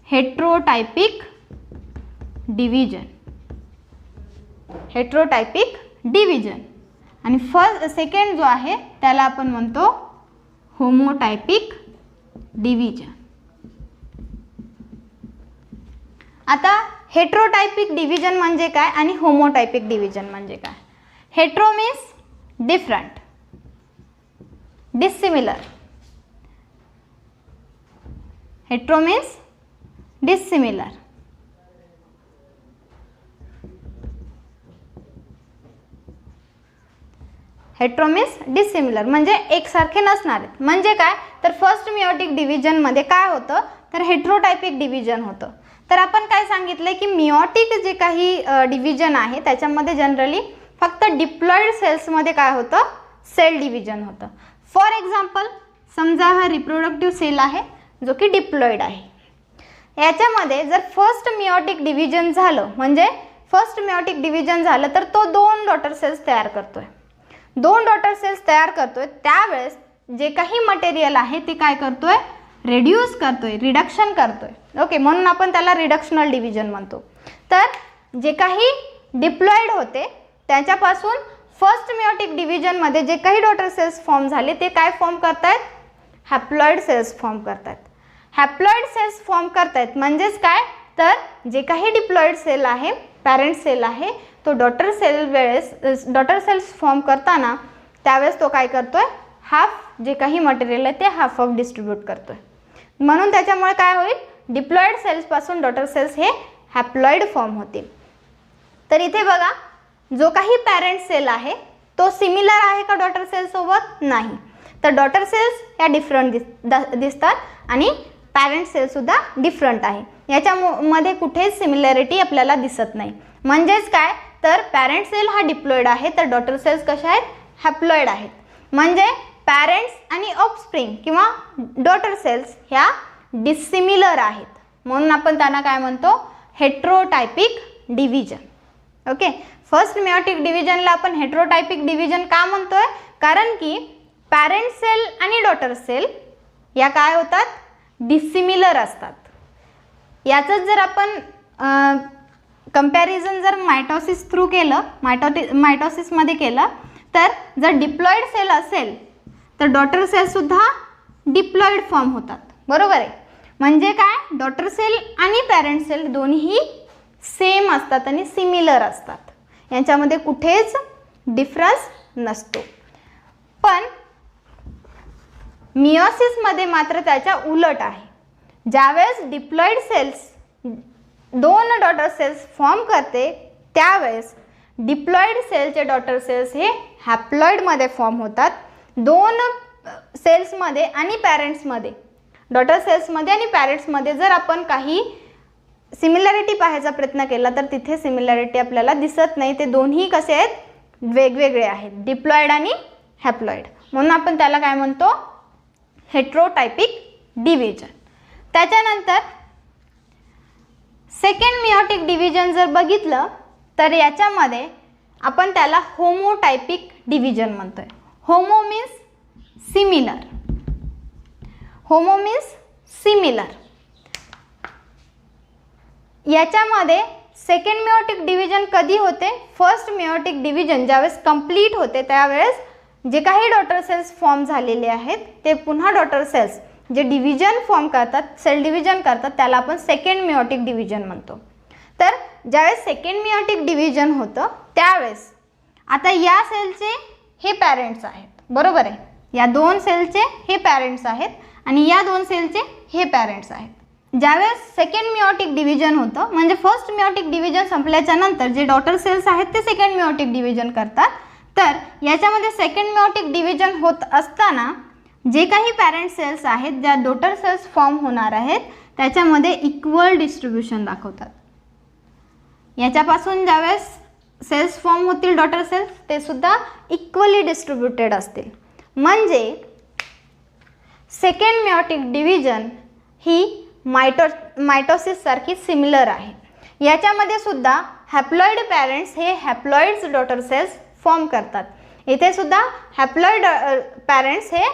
हेट्रोटायपिक डिव्हिजन, हेट्रोटायपिक डिव्हिजन. आणि सेकंड जो आहे त्याला आपण म्हणतो होमोटायपिक डिव्हिजन. आता हेट्रोटायपिक डिव्हिजन म्हणजे काय आणि होमोटायपिक डिव्हिजन म्हणजे काय. Hetero means different, dissimilar. Hetero means dissimilar. Hetero means dissimilar म्हणजे एकसारखे नसणारे. म्हणजे काय, तर फर्स्ट मिओटिक डिव्हिजनमध्ये काय होतं, तर हेट्रोटायपिक डिव्हिजन होतं. तर आपण काय सांगितलं की मिओटिक जे काही डिव्हिजन आहे त्याच्यामध्ये जनरली फक्त डिप्लॉइड सेल्समध्ये काय होतं, सेल डिव्हिजन होतं. फॉर एक्झाम्पल समजा हा रिप्रोडक्टिव्ह सेल आहे जो की डिप्लॉइड आहे. याच्यामध्ये जर फर्स्ट मिओटिक डिव्हिजन झालं, म्हणजे फर्स्ट मिओटिक डिव्हिजन झालं तर तो 2 डॉटर सेल्स तयार करतोय. 2 डॉटर सेल्स तयार करतोय त्यावेळेस जे काही मटेरियल आहे ते काय करतोय, रिड्यूस करतोय, रिडक्शन करतोय. ओके, म्हणून आपण त्याला रिडक्शनल डिव्हिजन म्हणतो. तर जे काही डिप्लॉइड होते त्याच्यापासून फर्स्ट मिओटिक डिव्हिजनमध्ये जे काही डॉटर सेल्स फॉर्म झाले ते काय फॉर्म करतायत, हॅप्लॉइड सेल्स फॉर्म करतात. हॅप्लॉइड सेल्स फॉर्म करतायत म्हणजेच काय, तर जे काही डिप्लॉइड सेल आहे, पॅरेंट सेल आहे, तो डॉटर सेल्स फॉर्म करताना त्यावेळेस तो काय करतोय, हाफ जे काही मटेरियल आहे ते हाफ ऑफ डिस्ट्रीब्यूट करतोय. म्हणून त्याच्यामुळे काय होईल, डिप्लॉइड सेल्सपासून डॉटर सेल्स हे हॅप्लॉइड फॉर्म होतील. तर इथे बघा, जो काही पॅरेंट सेल आहे तो सिमिलर आहे का डॉटर सेलसोबत, नाही. तर डॉटर सेल्स ह्या डिफरंट दिसतात आणि पॅरेंट सेलसुद्धा डिफरंट आहे. याच्यामध्ये कुठेच सिमिलॅरिटी आपल्याला दिसत नाही. म्हणजेच काय, तर पॅरेंट सेल हा डिप्लॉइड आहे तर डॉटर सेल्स कशा आहेत, हॅप्लॉइड आहेत. म्हणजे पॅरेंट्स आणि ऑफस्प्रिंग किंवा डॉटर सेल्स ह्या डिसिमिलर आहेत. म्हणून आपण त्यांना काय म्हणतो, हेट्रोटायपिक डिव्हिजन. ओके, फर्स्ट मिओटिक डिव्हिजनला आपण हेट्रोटायपिक डिव्हिजन का म्हणतोय, कारण की पॅरेंट सेल आणि डॉटर सेल या काय होतात, डिसिमिलर असतात. याचंच जर आपण कंपॅरिझन जर मायटोसिस थ्रू केलं, मायटोसिसमध्ये केलं, तर जर डिप्लॉइड सेल असेल तर डॉटर सेलसुद्धा डिप्लॉइड फॉर्म होतात. बरोबर आहे. म्हणजे काय, डॉटर सेल आणि पॅरेंट सेल दोन्ही सेम असतात आणि सिमिलर असतात. यांच्यामध्ये कुठेच डिफरन्स नसतो. पण मिओसिसमध्ये मात्र त्याच्या उलट आहे. ज्यावेळेस diploid cells 2 daughter cells form करते त्यावेळेस डिप्लॉइड सेलचे डॉटर सेल्स हे हॅप्लॉइडमध्ये फॉर्म होतात. 2 सेल्समध्ये आणि पॅरेंट्समध्ये, डॉटर सेल्समध्ये आणि पॅरेंट्समध्ये जर आपण काही सिमिलॅरिटी पाहायचा प्रयत्न केला तर तिथे सिमिलॅरिटी आपल्याला दिसत नाही. ते दोन्ही कसे आहेत, वेगवेगळे आहेत, डिप्लॉइड आणि हॅप्लॉइड. म्हणून आपण त्याला काय म्हणतो, हेट्रोटायपिक डिव्हिजन. त्याच्यानंतर सेकंड मियोटिक डिव्हिजन जर बघितलं तर याच्यामध्ये आपण त्याला होमोटायपिक डिव्हिजन म्हणतोय. Homo means similar, homo means similar. याच्यामध्ये सेकंड मियोटिक डिव्हिजन कधी होते, फर्स्ट मियोटिक डिव्हिजन ज्यावेळेस कंप्लीट होते त्यावेळेस जे काही डॉटर सेल्स फॉर्म झालेले आहेत ते पुन्हा डॉटर सेल्स जे डिव्हिजन फॉर्म करतात, सेल डिव्हिजन करतात, त्याला आपण सेकंड मियोटिक डिव्हिजन म्हणतो. तर ज्यावेळेस सेकंड मियोटिक डिव्हिजन होतं त्यावेळेस आता या सेलचे हे पॅरेंट्स आहेत, बरोबर आहे, या दोन सेलचे हे पॅरेंट्स आहेत आणि या दोन सेलचे हे पॅरेंट्स आहेत. ज्यावेळेस सेकंड मियोटिक डिव्हिजन होतं म्हणजे फर्स्ट मियोटिक डिव्हिजन संपल्याच्या नंतर जे डॉटर सेल्स आहेत ते सेकंड मियोटिक डिव्हिजन करतात. तर याच्यामध्ये सेकंड मियोटिक डिव्हिजन होत असताना जे काही पॅरेंट सेल्स आहेत, ज्या डॉटर सेल्स फॉर्म होणार आहेत त्याच्यामध्ये इक्वल डिस्ट्रीब्युशन दाखवतात. याच्यापासून ज्यावेळेस सेल्स फॉर्म होतील डॉटर सेल्स ते सुद्धा इक्वली डिस्ट्रीब्युटेड असतील. म्हणजे सेकंड मियोटिक डिव्हिजन ही मायटोसिस सारखी सिमिलर आहे. याच्यामध्ये सुद्धा हॅप्लॉइड पॅरेंट्स हे हॅप्लॉइड्स डॉटर सेल्स फॉर्म करतात. इथे सुद्धा हॅप्लॉइड पॅरेंट्स हे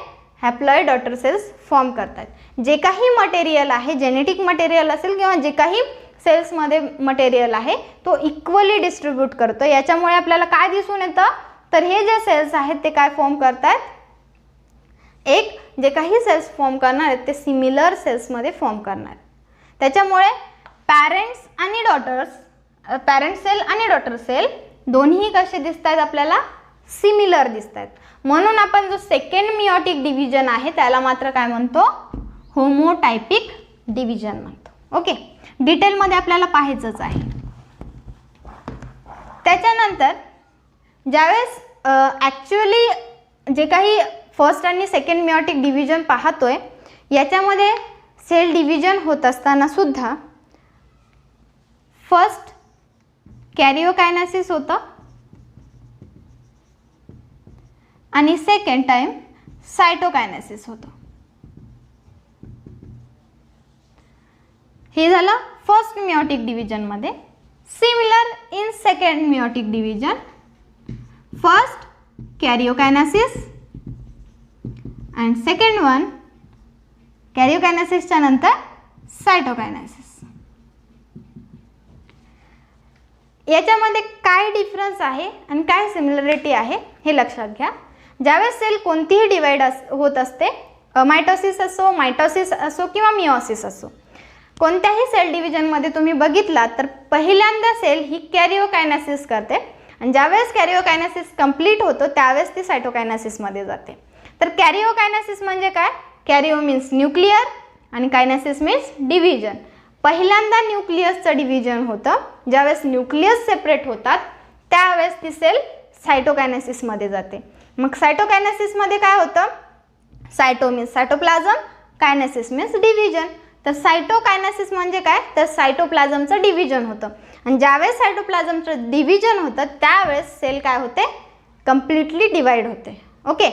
हॅप्लॉइड डॉटर सेल्स फॉर्म करतात. जे काही मटेरियल आहे, जेनेटिक मटेरियल असेल किंवा जे काही सेल्समध्ये मटेरियल आहे तो इक्वली डिस्ट्रीब्यूट करतो. याच्यामुळे आपल्याला काय दिसून येतं तर हे जे सेल्स आहेत ते काय फॉर्म करतात, एक जे काही सेल्स फॉर्म करणार आहेत ते सिमिलर सेल्समध्ये फॉर्म करणार. त्याच्यामुळे पॅरेंट्स आणि डॉटर्स, पॅरेंट सेल आणि डॉटर सेल दोन्ही कसे दिसत आहेत आपल्याला, सिमिलर दिसत आहेत. म्हणून आपण जो सेकंड मियोटिक डिव्हिजन आहे त्याला मात्र काय म्हणतो, होमोटायपिक डिव्हिजन म्हणतो. ओके, डिटेलमध्ये आपल्याला पाहायचंच आहे. त्याच्यानंतर ज्यावेळेस ॲक्च्युअली जे काही फर्स्ट आणि सेकंड मियोटिक डिव्हिजन पाहतोय याच्यामध्ये सेल डिव्हिजन होत असताना सुद्धा फर्स्ट कॅरिओकायनेसिस होतं आणि सेकंड टाइम सायटोकायनेसिस होतं. हे झालं फर्स्ट मियोटिक डिव्हिजनमध्ये. Similar in second meiotic division, first karyokinesis and second one कॅरिओकायनेसिसच्या नंतर सायटोकायनेसिस. याच्यामध्ये काय डिफरन्स आहे आणि काय सिमिलरिटी आहे हे लक्षात घ्या. ज्यावेळेस सेल कोणतीही डिवाइड होत असते, मायटोसिस असो किंवा मिओसिस असो, कोणत्याही सेल डिव्हिजनमध्ये तुम्ही बघितला तर पहिल्यांदा सेल ही कॅरिओकायनेसिस करते आणि ज्यावेळेस कॅरिओकायनेसिस कंप्लीट होतो त्यावेळेस ती सायटोकायनेसिसमध्ये जाते. तर कॅरिओकायनेसिस म्हणजे काय, कॅरिओ मीन्स न्यूक्लियर आणि कायनेसिस मीन्स डिव्हिजन. पहिल्यांदा न्यूक्लियसचं डिव्हिजन होतं. ज्यावेळेस न्यूक्लियस सेपरेट होतात त्यावेळेस ती सेल सायटोकायनेसिसमध्ये जाते. मग सायटोकायनेसिसमध्ये काय होतं, cyto means cytoplasm, कायनेसिस means division. तर सायटोकायनेसिस म्हणजे काय, तर सायटोप्लाझमचं डिव्हिजन होतं आणि ज्यावेळेस सायटोप्लाझमचं डिव्हिजन होतं त्यावेळेस सेल काय होते, कम्प्लिटली डिवाइड होते. ओके,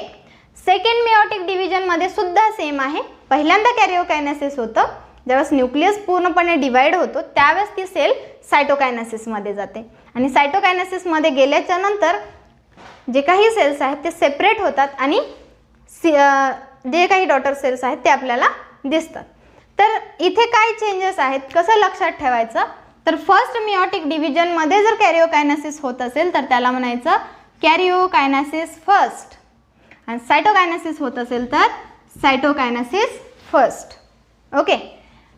सेकंड मियोटिक डिव्हिजनमध्ये सुद्धा सेम आहे. पहिल्यांदा कॅरिओकायनेसिस होतं, ज्यावेळेस न्यूक्लियस पूर्णपणे डिवाइड होतो त्यावेळेस ती सेल सायटोकायनेसिसमध्ये जाते आणि सायटोकायनेसिसमध्ये गेल्याच्या नंतर जे काही सेल्स आहेत ते सेपरेट होतात आणि जे काही डॉटर सेल्स आहेत ते आपल्याला दिसतात. तर इथे काय चेंजेस आहेत, कसं लक्षात ठेवायचं, तर फर्स्ट मियोटिक डिव्हिजनमध्ये जर कॅरिओकायनेसिस होत असेल तर त्याला म्हणायचं कॅरिओकायनेसिस फर्स्ट आणि सायटोकायनेसिस होत असेल तर सायटोकायनेसिस फर्स्ट. ओके,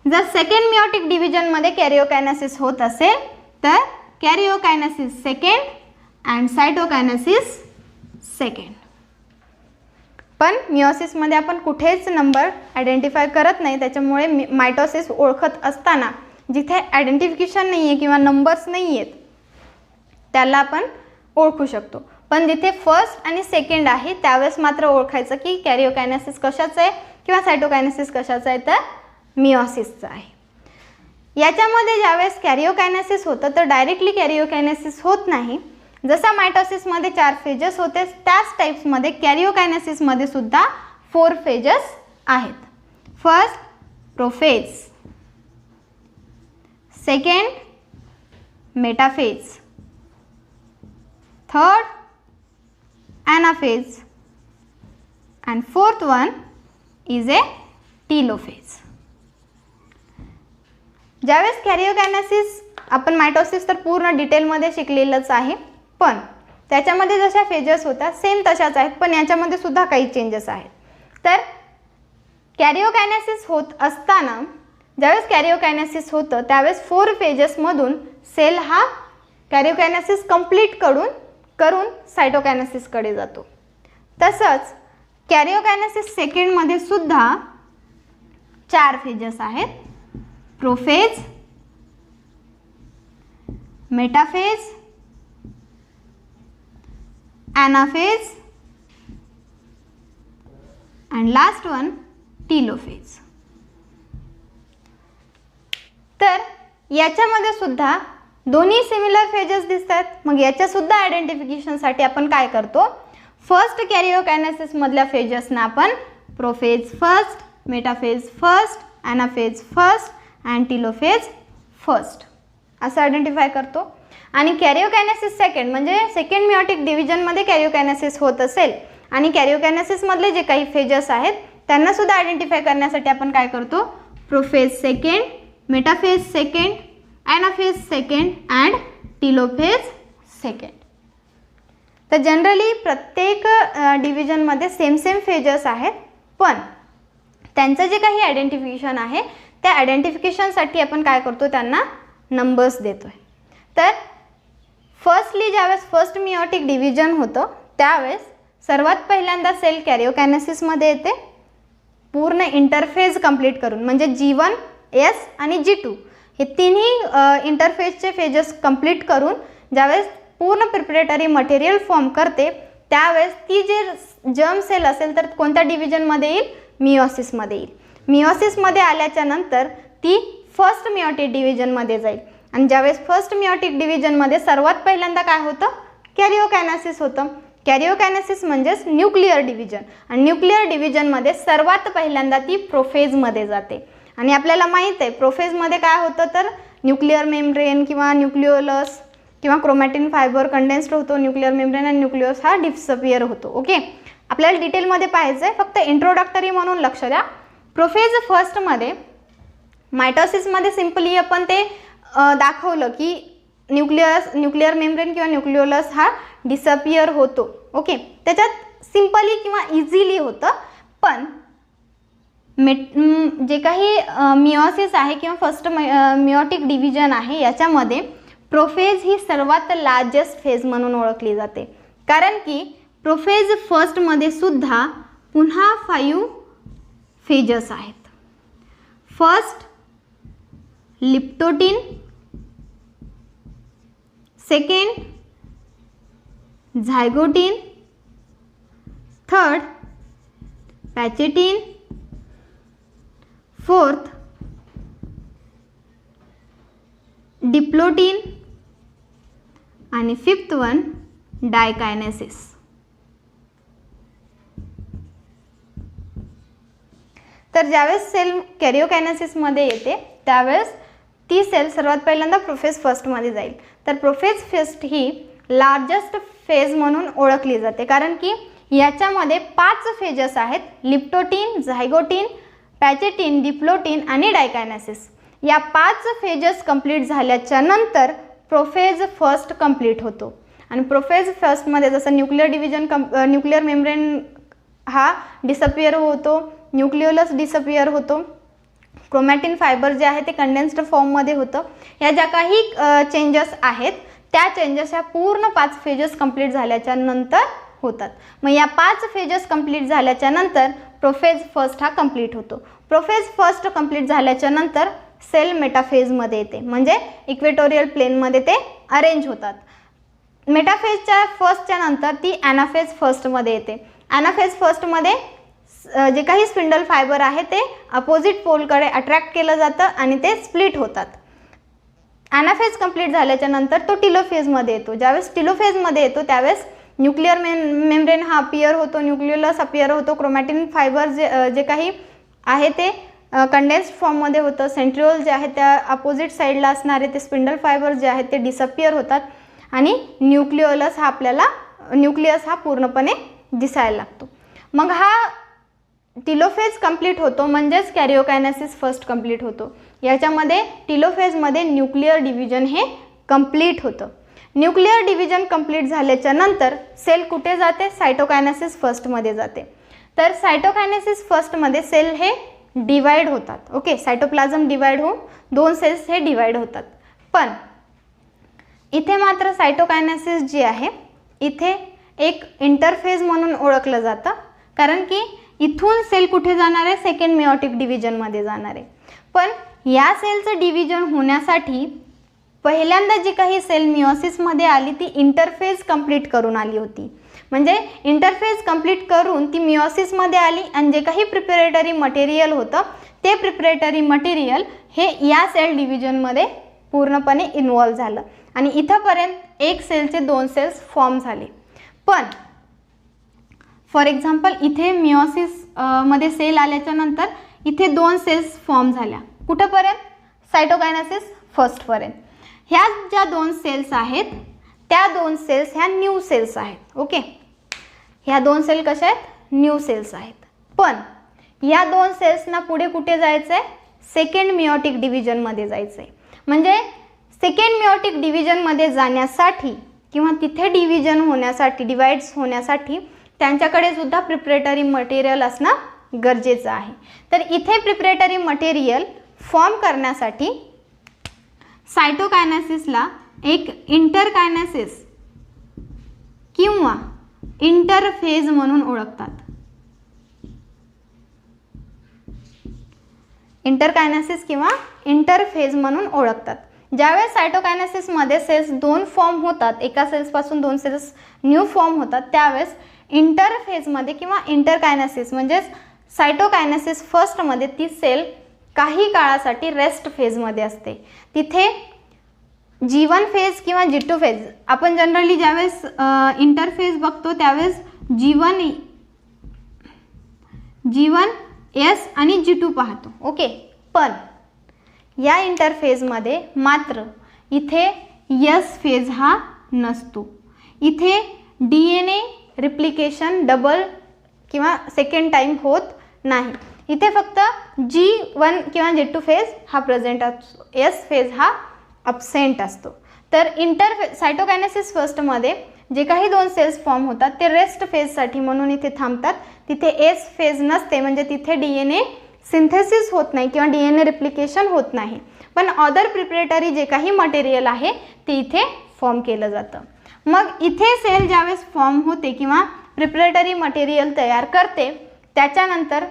जर सेकंड मियोटिक डिव्हिजनमध्ये कॅरिओकायनेसिस होत असेल तर कॅरिओकायनेसिस सेकंड अँड सायटोकायनेसिस सेकंड. पण मिओसिसमध्ये आपण कुठेच नंबर आयडेंटिफाय करत नाही, त्याच्यामुळे मायटोसिस ओळखत असताना जिथे आयडेंटिफिकेशन नाही आहे किंवा नंबर्स नाही आहेत त्याला आपण ओळखू शकतो. पण जिथे फर्स्ट आणि सेकंड आहे त्यावेळेस मात्र ओळखायचं की कॅरिओकायनेसिस कशाचं आहे किंवा सायटोकायनेसिस कशाचं आहे, तर मिओसिसचं आहे. याच्यामध्ये ज्यावेळेस कॅरिओकायनेसिस होतं तर डायरेक्टली कॅरिओकायनेसिस होत नाही. जसा मायटोसिसमध्ये 4 फेजेस होते त्याच टाईप्समध्ये कॅरिओकायनेसिसमध्ये सुद्धा 4 फेजेस आहेत. First prophase, second metaphase, third anaphase and fourth one is a telophase. ज्यावेळेस कॅरिओकायनेसिस आपण मायटोसिस तर पूर्ण डिटेलमध्ये शिकलेलंच आहे, पण त्याच्यामध्ये जशा फेजेस होत्या सेम तशाच आहेत, पण याच्यामध्ये सुद्धा काही चेंजेस आहेत. तर कॅरिओकायनेसिस होत असताना ज्यावेळेस कॅरिओकायनेसिस होतं त्यावेळेस 4 फेजेसमधून सेल हा कॅरिओकायनेसिस कंप्लीट करून सायटोकायनेसिसकडे जातो. तसंच कॅरिओकायनेसिस सेकंडमध्ये सुद्धा 4 फेजेस आहेत. Prophase, metaphase, anaphase and last one telophase. तर याच्यामध्ये सुद्धा दोन्ही सिमिलर फेजेस दिसतात. मग याच्या सुद्धा आयडेंटिफिकेशनसाठी आपण काय करतो, फर्स्ट कॅरिओकायनेसिस मधल्या फेजेसना आपण prophase first, metaphase first, anaphase first and telophase first असं आयडेंटिफाय करतो. आणि कॅरिओकायनेसिस सेकंड म्हणजे सेकंड मिओटिक डिव्हिजनमध्ये कॅरिओकायनेसिस होत असेल आणि कॅरिओकायनेसिसमधले जे काही फेजेस आहेत त्यांना सुद्धा आयडेंटिफाय करण्यासाठी आपण काय करतो, prophase second, metaphase second, anaphase second and telophase second. तर जनरली प्रत्येक डिव्हिजनमध्ये सेम फेजेस आहेत, पण त्यांचं जे काही आयडेंटिफिकेशन आहे त्या आयडेंटिफिकेशनसाठी आपण काय करतो, त्यांना नंबर्स देतोय. तर फर्स्टली ज्यावेळेस फर्स्ट मिओटिक डिव्हिजन होतं त्यावेळेस सर्वात पहिल्यांदा सेल कॅरिओकायनेसिसमध्ये येते पूर्ण इंटरफेज कंप्लीट करून, म्हणजे G1, S आणि G2 हे तिन्ही इंटरफेजचे फेजेस कंप्लीट करून ज्यावेळेस पूर्ण प्रिपरेटरी मटेरियल फॉर्म करते त्यावेळेस ती जे जर्म सेल असेल तर कोणत्या डिव्हिजनमध्ये येईल, मिओसिसमध्ये येईल. मिओसिसमध्ये आल्याच्या नंतर ती फर्स्ट मिओटिक डिव्हिजनमध्ये जाईल आणि ज्यावेळेस फर्स्ट मिओटिक डिव्हिजनमध्ये सर्वात पहिल्यांदा काय होतं, कॅरिओकायनेसिस होतं. कॅरिओकायनेसिस म्हणजेच न्यूक्लिअर डिव्हिजन आणि न्यूक्लिअर डिव्हिजनमध्ये सर्वात पहिल्यांदा ती प्रोफेजमध्ये जाते. आणि आपल्याला माहीत आहे प्रोफेजमध्ये काय होतं तर न्यूक्लिअर मेम्ब्रेन किंवा न्यूक्लिओलस किंवा क्रोमॅटिन फायबर कंडेन्स्ड होतो. न्यूक्लिअर मेम्ब्रेन आणि न्यूक्लिओस हा डिसअपियर होतो. ओके, आपल्याला डिटेलमध्ये पाहायचं आहे, फक्त इंट्रोडक्टरी म्हणून लक्ष द्या. प्रोफेज फर्स्टमध्ये मायटोसिसमध्ये सिम्पली आपण ते दाखवलं की न्यूक्लिअर मेम्ब्रेन किंवा न्यूक्लिओलस हा डिसअपियर होतो. ओके, त्याच्यात सिम्पली किंवा इझिली होतं. पण जे काही मिओसिस आहे किंवा फर्स्ट मिओटिक डिव्हिजन आहे याच्यामध्ये प्रोफेज ही सर्वात लार्जेस्ट फेज म्हणून ओळखली जाते, कारण की प्रोफेज फर्स्टमध्ये सुद्धा पुन्हा 5 फेजेस आहेत. First leptotene, second zygotene, third pachytene, fourth diplotene आणि फिफ्थ वन डायकायनेसिस. तर ज्यावेळेस सेल कॅरिओकायनेसिसमध्ये येते त्यावेळेस ती सेल सर्वात पहिल्यांदा प्रोफेज फर्स्टमध्ये जाईल. तर प्रोफेज फर्स्ट ही लार्जेस्ट फेज म्हणून ओळखली जाते, कारण की याच्यामध्ये 5 फेजेस आहेत, लिप्टोटिन, झायगोटिन, पॅचेटिन, डिप्लोटिन आणि डायकायनेसिस. या 5 फेजेस कंप्लीट झाल्याच्या नंतर प्रोफेज फर्स्ट कंप्लीट होतो. आणि प्रोफेज फर्स्टमध्ये जसं न्यूक्लिअर मेम्ब्रेन हा डिसअपियर होतो, न्यूक्लिओलस डिसअपियर होतो, क्रोमॅटिन फायबर जे आहे ते कंडेन्स्ड फॉर्ममध्ये होतं. या ज्या काही चेंजेस आहेत त्या चेंजेस ह्या पूर्ण 5 फेजेस कंप्लीट झाल्याच्या नंतर होतात. मग या 5 फेजेस कंप्लीट झाल्याच्या नंतर प्रोफेज फर्स्ट हा कंप्लीट होतो. प्रोफेज फर्स्ट कंप्लीट झाल्याच्या नंतर सेल मेटाफेजमध्ये येते, म्हणजे इक्वेटोरियल प्लेनमध्ये ते अरेंज होतात. मेटाफेजच्या फर्स्टच्या नंतर ती ॲनाफेज फर्स्टमध्ये येते. ॲनाफेज फर्स्टमध्ये जे काही स्पिंडल फायबर आहे ते अपोजिट पोलकडे अट्रॅक्ट केलं जातं आणि ते स्प्लिट होतात. ॲनाफेज कंप्लीट झाल्याच्या नंतर तो टिलोफेजमध्ये येतो. ज्यावेळेस टिलोफेजमध्ये येतो त्यावेळेस न्यूक्लिअर मेम्ब्रेन हा अपियर होतो, न्यूक्लियोलस अपियर होतो, क्रोमॅटिन फायबर जे काही आहे ते कंडेन्स्ड फॉर्ममध्ये होतं, सेंट्रिओल जे आहे त्या अपोजिट साईडला असणारे ते स्पिंडल फायबर जे आहेत ते डिसअपियर होतात आणि न्यूक्लियोलस हा न्यूक्लियस हा पूर्णपणे दिसायला लागतो. मग हा टिलोफेज कंप्लीट होतो म्हणजेच कॅरिओकायनेसिस फर्स्ट कंप्लीट होतो. याच्यामध्ये टिलोफेजमध्ये न्यूक्लिअर डिव्हिजन हे कंप्लीट होतं. न्यूक्लिअर डिव्हिजन कंप्लीट झाल्याच्या नंतर सेल कुठे जाते? सायटोकायनेसिस फर्स्टमध्ये जाते. तर सायटोकायनेसिस फर्स्टमध्ये सेल हे डिवाइड होतात. ओके, सायटोप्लाझम डिवाइड होऊन 2 सेल्स हे डिवाइड होतात. पण इथे मात्र सायटोकायनेसिस जी आहे इथे एक इंटरफेज म्हणून ओळखलं जातं, कारण की इथून सेल कुठे जाणार आहे? सेकंड मिओटिक डिव्हिजनमध्ये जाणार आहे. पण या सेलचं डिव्हिजन होण्यासाठी पहिल्यांदा जी काही सेल मिओसिसमध्ये आली ती इंटरफेज कंप्लीट करून आली होती. म्हणजे इंटरफेज कंप्लीट करून ती मिओसिसमध्ये आली आणि जे काही प्रिपरेटरी मटेरियल होतं ते प्रिपरेटरी मटेरियल हे या सेल डिव्हिजनमध्ये पूर्णपणे इन्व्हॉल्व झालं आणि इथंपर्यंत एक सेलचे 2 सेल्स फॉर्म झाले. पण फॉर एक्झाम्पल इथे मिओसिस मध्ये सेल आल्याच्या नंतर इथे 2 सेल्स फॉर्म झाल्या. कुठंपर्यंत? सायटोकायनेसिस फर्स्टपर्यंत. ह्या ज्या 2 सेल्स आहेत त्या 2 सेल्स ह्या न्यू सेल्स आहेत. ओके, ह्या 2 सेल कशा आहेत? न्यू सेल्स आहेत. पण या 2 सेल्सना पुढे कुठे जायचं आहे? सेकंड मिओटिक डिव्हिजनमध्ये जायचं आहे. म्हणजे सेकंड मिओटिक डिव्हिजनमध्ये जाण्यासाठी किंवा तिथे डिव्हिजन होण्यासाठी, डिवाइड्स होण्यासाठी त्यांच्याकडे सुद्धा प्रिपरेटरी मटेरियल असणं गरजेचं आहे. तर इथे प्रिपरेटरी मटेरियल फॉर्म करण्यासाठी सायटोकायनेसिसला एक इंटरकायनेसिस किंवा इंटरफेज म्हणून ओळखतात. इंटरकायनेसिस किंवा इंटरफेज म्हणून ओळखतात. ज्यावेळेस सायटोकायनेसिसमध्ये सेल्स 2 फॉर्म होतात, एका सेल्सपासून 2 सेल्स न्यू फॉर्म होतात, त्यावेळेस इंटरफेजमध्ये किंवा इंटरकायनेसिस म्हणजेच सायटोकायनेसिस फर्स्टमध्ये ती सेल काही काळासाठी रेस्ट फेजमध्ये असते. तिथे G1 फेज किंवा G2 फेज, आपण जनरली ज्यावेळेस इंटरफेज बघतो त्यावेळेस G1 S आणि G2 पाहतो. ओके, पण या इंटरफेजमध्ये मात्र इथे S फेज हा नसतो. इथे DNA रिप्लिकेशन डबल किंवा सेकंड टाइम होत नाही. इथे फक्त G1 किंवा G2 फेज हा प्रेझेंट असतो, S फेज हा अब्सेंट असतो. तर सायटोकायनेसिस फर्स्टमध्ये जे काही 2 सेल्स फॉर्म होतात ते रेस्ट फेजसाठी म्हणून इथे थांबतात. तिथे एस फेज नसते, म्हणजे तिथे DNA सिंथेसिस होत नाही किंवा DNA रिप्लिकेशन होत नाही. पण अदर प्रिपरेटरी जे काही मटेरियल आहे ते इथे फॉर्म केलं जातं. मग इथे सेल ज्यावेळेस फॉर्म होते किंवा प्रिपरेटरी मटेरियल तयार करते त्याच्यानंतर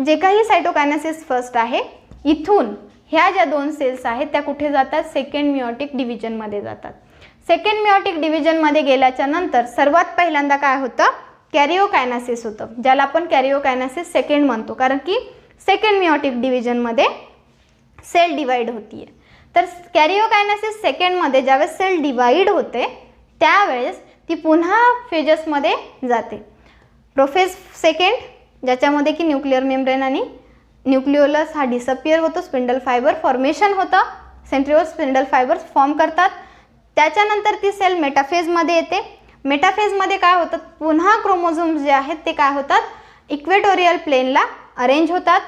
जे काही सायटोकायनेसिस फर्स्ट आहे इथून ह्या ज्या 2 सेल्स आहेत त्या कुठे जातात? सेकंड मिओटिक डिव्हिजनमध्ये जातात. सेकंड मिओटिक डिव्हिजनमध्ये गेल्याच्या नंतर सर्वात पहिल्यांदा काय होतं? कॅरिओकायनेसिस होतं, ज्याला आपण कॅरिओकायनेसिस सेकंड म्हणतो, कारण की सेकंड मिओटिक डिव्हिजनमध्ये सेल डिवाइड होतीये. तर कॅरिओकायनेसिस सेकंडमध्ये ज्यावेळेस सेल डिवाइड होते त्यावेळेस ती पुन्हा फेजेसमध्ये जाते. प्रोफेज सेकंड, ज्याच्यामध्ये की न्यूक्लिअर मेम्ब्रेन आणि न्यूक्लियोलस हा डिसअपियर होतो, स्पिंडल फायबर फॉर्मेशन होतं, सेंट्रिओल स्पिंडल फायबर्स फॉर्म करतात. त्याच्यानंतर ती सेल मेटाफेजमध्ये येते. मेटाफेजमध्ये काय होतं? पुन्हा क्रोमोझोम्स जे आहेत ते काय होतात? इक्वेटोरियल प्लेनला अरेंज होतात.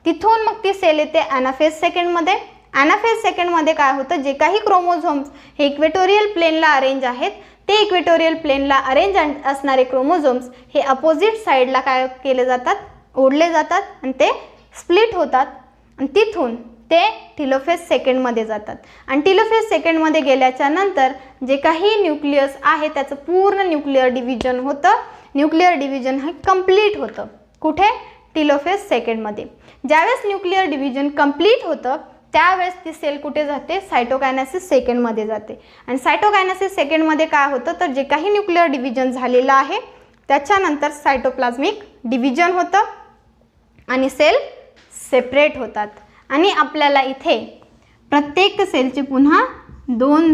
तिथून मग ती सेल येते ॲनाफेज सेकंडमध्ये. ॲनाफेज सेकंडमध्ये काय होतं? जे काही क्रोमोझोम्स हे इक्वेटोरियल प्लेनला अरेंज आहेत ते इक्वेटोरियल प्लेनला अरेंज असणारे क्रोमोझोम्स हे अपोजिट साईडला काय केले जातात? ओढले जातात आणि ते स्प्लिट होतात आणि तिथून ते टिलोफेज सेकंडमध्ये जातात. आणि टिलोफेज सेकंडमध्ये गेल्याच्या नंतर जे काही न्यूक्लियस आहे त्याचं पूर्ण न्यूक्लिअर डिव्हिजन होतं. न्यूक्लिअर डिव्हिजन हे कंप्लीट होतं. कुठे? टिलोफेज सेकंडमध्ये. ज्यावेळेस न्यूक्लिअर डिव्हिजन कंप्लीट होतं त्यावेळेस ती सेल कुठे जाते? सायटोकायनेसिस सेकंडमध्ये जाते. आणि सायटोकायनेसिस सेकंडमध्ये काय होतं? तर जे काही न्यूक्लिअर डिव्हिजन झालेलं आहे त्याच्यानंतर सायटोप्लाझ्मिक डिव्हिजन होतं आणि सेल सेपरेट होतात. आणि आपल्याला इथे प्रत्येक सेलचे पुन्हा 2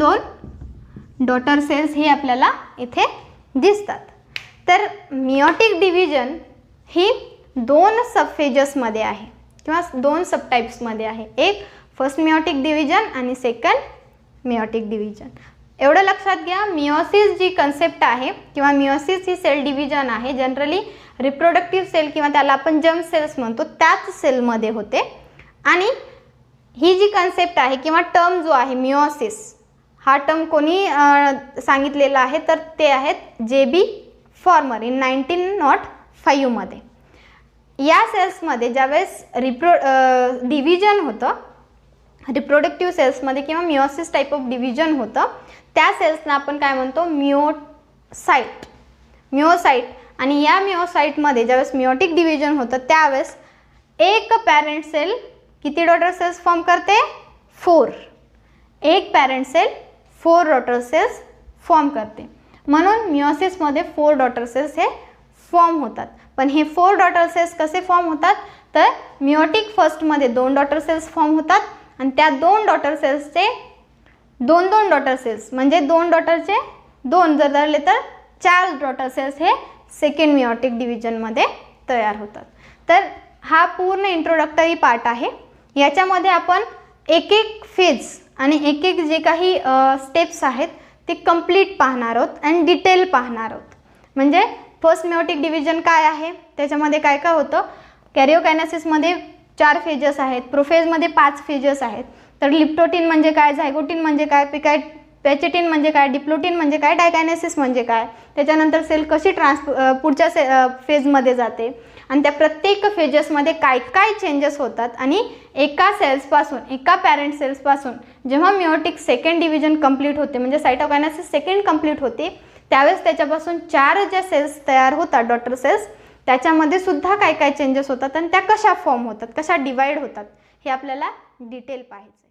डॉटर सेल्स हे आपल्याला इथे दिसतात. तर मियोटिक डिव्हिजन ही 2 सबफेजेसमध्ये आहे किंवा 2 सबटाईप्समध्ये आहे. एक फर्स्ट मियोटिक डिव्हिजन आणि सेकंड मियोटिक डिव्हिजन. एवढं लक्षात घ्या, मियोसिस जी कन्सेप्ट आहे किंवा मियोसिस ही सेल डिव्हिजन आहे, जनरली रिप्रोडक्टिव्ह सेल किंवा त्याला आपण जर्म सेल्स म्हणतो त्याच सेलमध्ये होते. आणि ही जी कन्सेप्ट आहे किंवा टर्म जो आहे मियोसिस, हा टर्म कोणी सांगितलेला आहे तर ते आहेत JB फॉर्मर इन 1905 मध्ये. या सेल्समध्ये ज्यावेळेस डिव्हिजन होतं रिप्रोडक्टिव्ह सेल्समध्ये किंवा मियोसिस टाईप ऑफ डिव्हिजन होतं, त्या सेल्सना आपण काय म्हणतो मिओसाइट. आणि या मिओसाइटमध्ये ज्यावेळेस मियोटिक डिव्हिजन होतं त्यावेळेस एक पॅरेंट सेल किती डॉटर सेल्स फॉर्म करते? 4. एक parent cell 4 daughter cells form करते. म्हणून मियोसिसमध्ये 4 डॉटर सेल्स हे फॉर्म होतात. पण हे 4 डॉटर सेल्स कसे फॉर्म होतात तर मियोटिक फर्स्टमध्ये 2 डॉटर सेल्स फॉर्म होतात आणि त्या 2 डॉटर सेल्सचे 2 डॉटर सेल्स म्हणजे 2 डॉटरचे 2 जर धरले तर 4 डॉटर सेल्स हे सेकंड मियोटिक डिव्हिजनमध्ये तयार होतात. तर हा पूर्ण इंट्रोडक्टरी पार्ट आहे. याच्यामध्ये आपण एक फेज आणि एक जे काही स्टेप्स आहेत ते कंप्लीट पाहणार आहोत आणि डिटेल पाहणार आहोत. म्हणजे फर्स्ट मियोटिक डिव्हिजन काय आहे, त्याच्यामध्ये काय काय होतं. कॅरिओकायनेसिसमध्ये 4 फेजेस आहेत, प्रोफेजमध्ये 5 फेजेस आहेत. तर लिप्टोटिन म्हणजे काय, झायगोटिन म्हणजे काय, पॅचेटिन म्हणजे काय, डिप्लोटिन म्हणजे काय, डायकायनेसिस म्हणजे काय, त्याच्यानंतर सेल कशी पुढच्या फेजमध्ये जाते आणि त्या प्रत्येक फेजेसमध्ये काय काय चेंजेस होतात. आणि एका पॅरेंट सेल्सपासून जेव्हा मियोटिक सेकंड डिव्हिजन कंप्लीट होते म्हणजे सायटोकायनेसिस सेकंड कंप्लीट होते त्यावेळेस त्याच्यापासून 4 ज्या सेल्स तयार होतात डॉटर सेल्स, त्याच्यामध्ये सुद्धा काय काय चेंजेस होतात आणि त्या कशा फॉर्म होतात, कशा डिवाइड होतात हे आपल्याला डिटेल पाहायचं.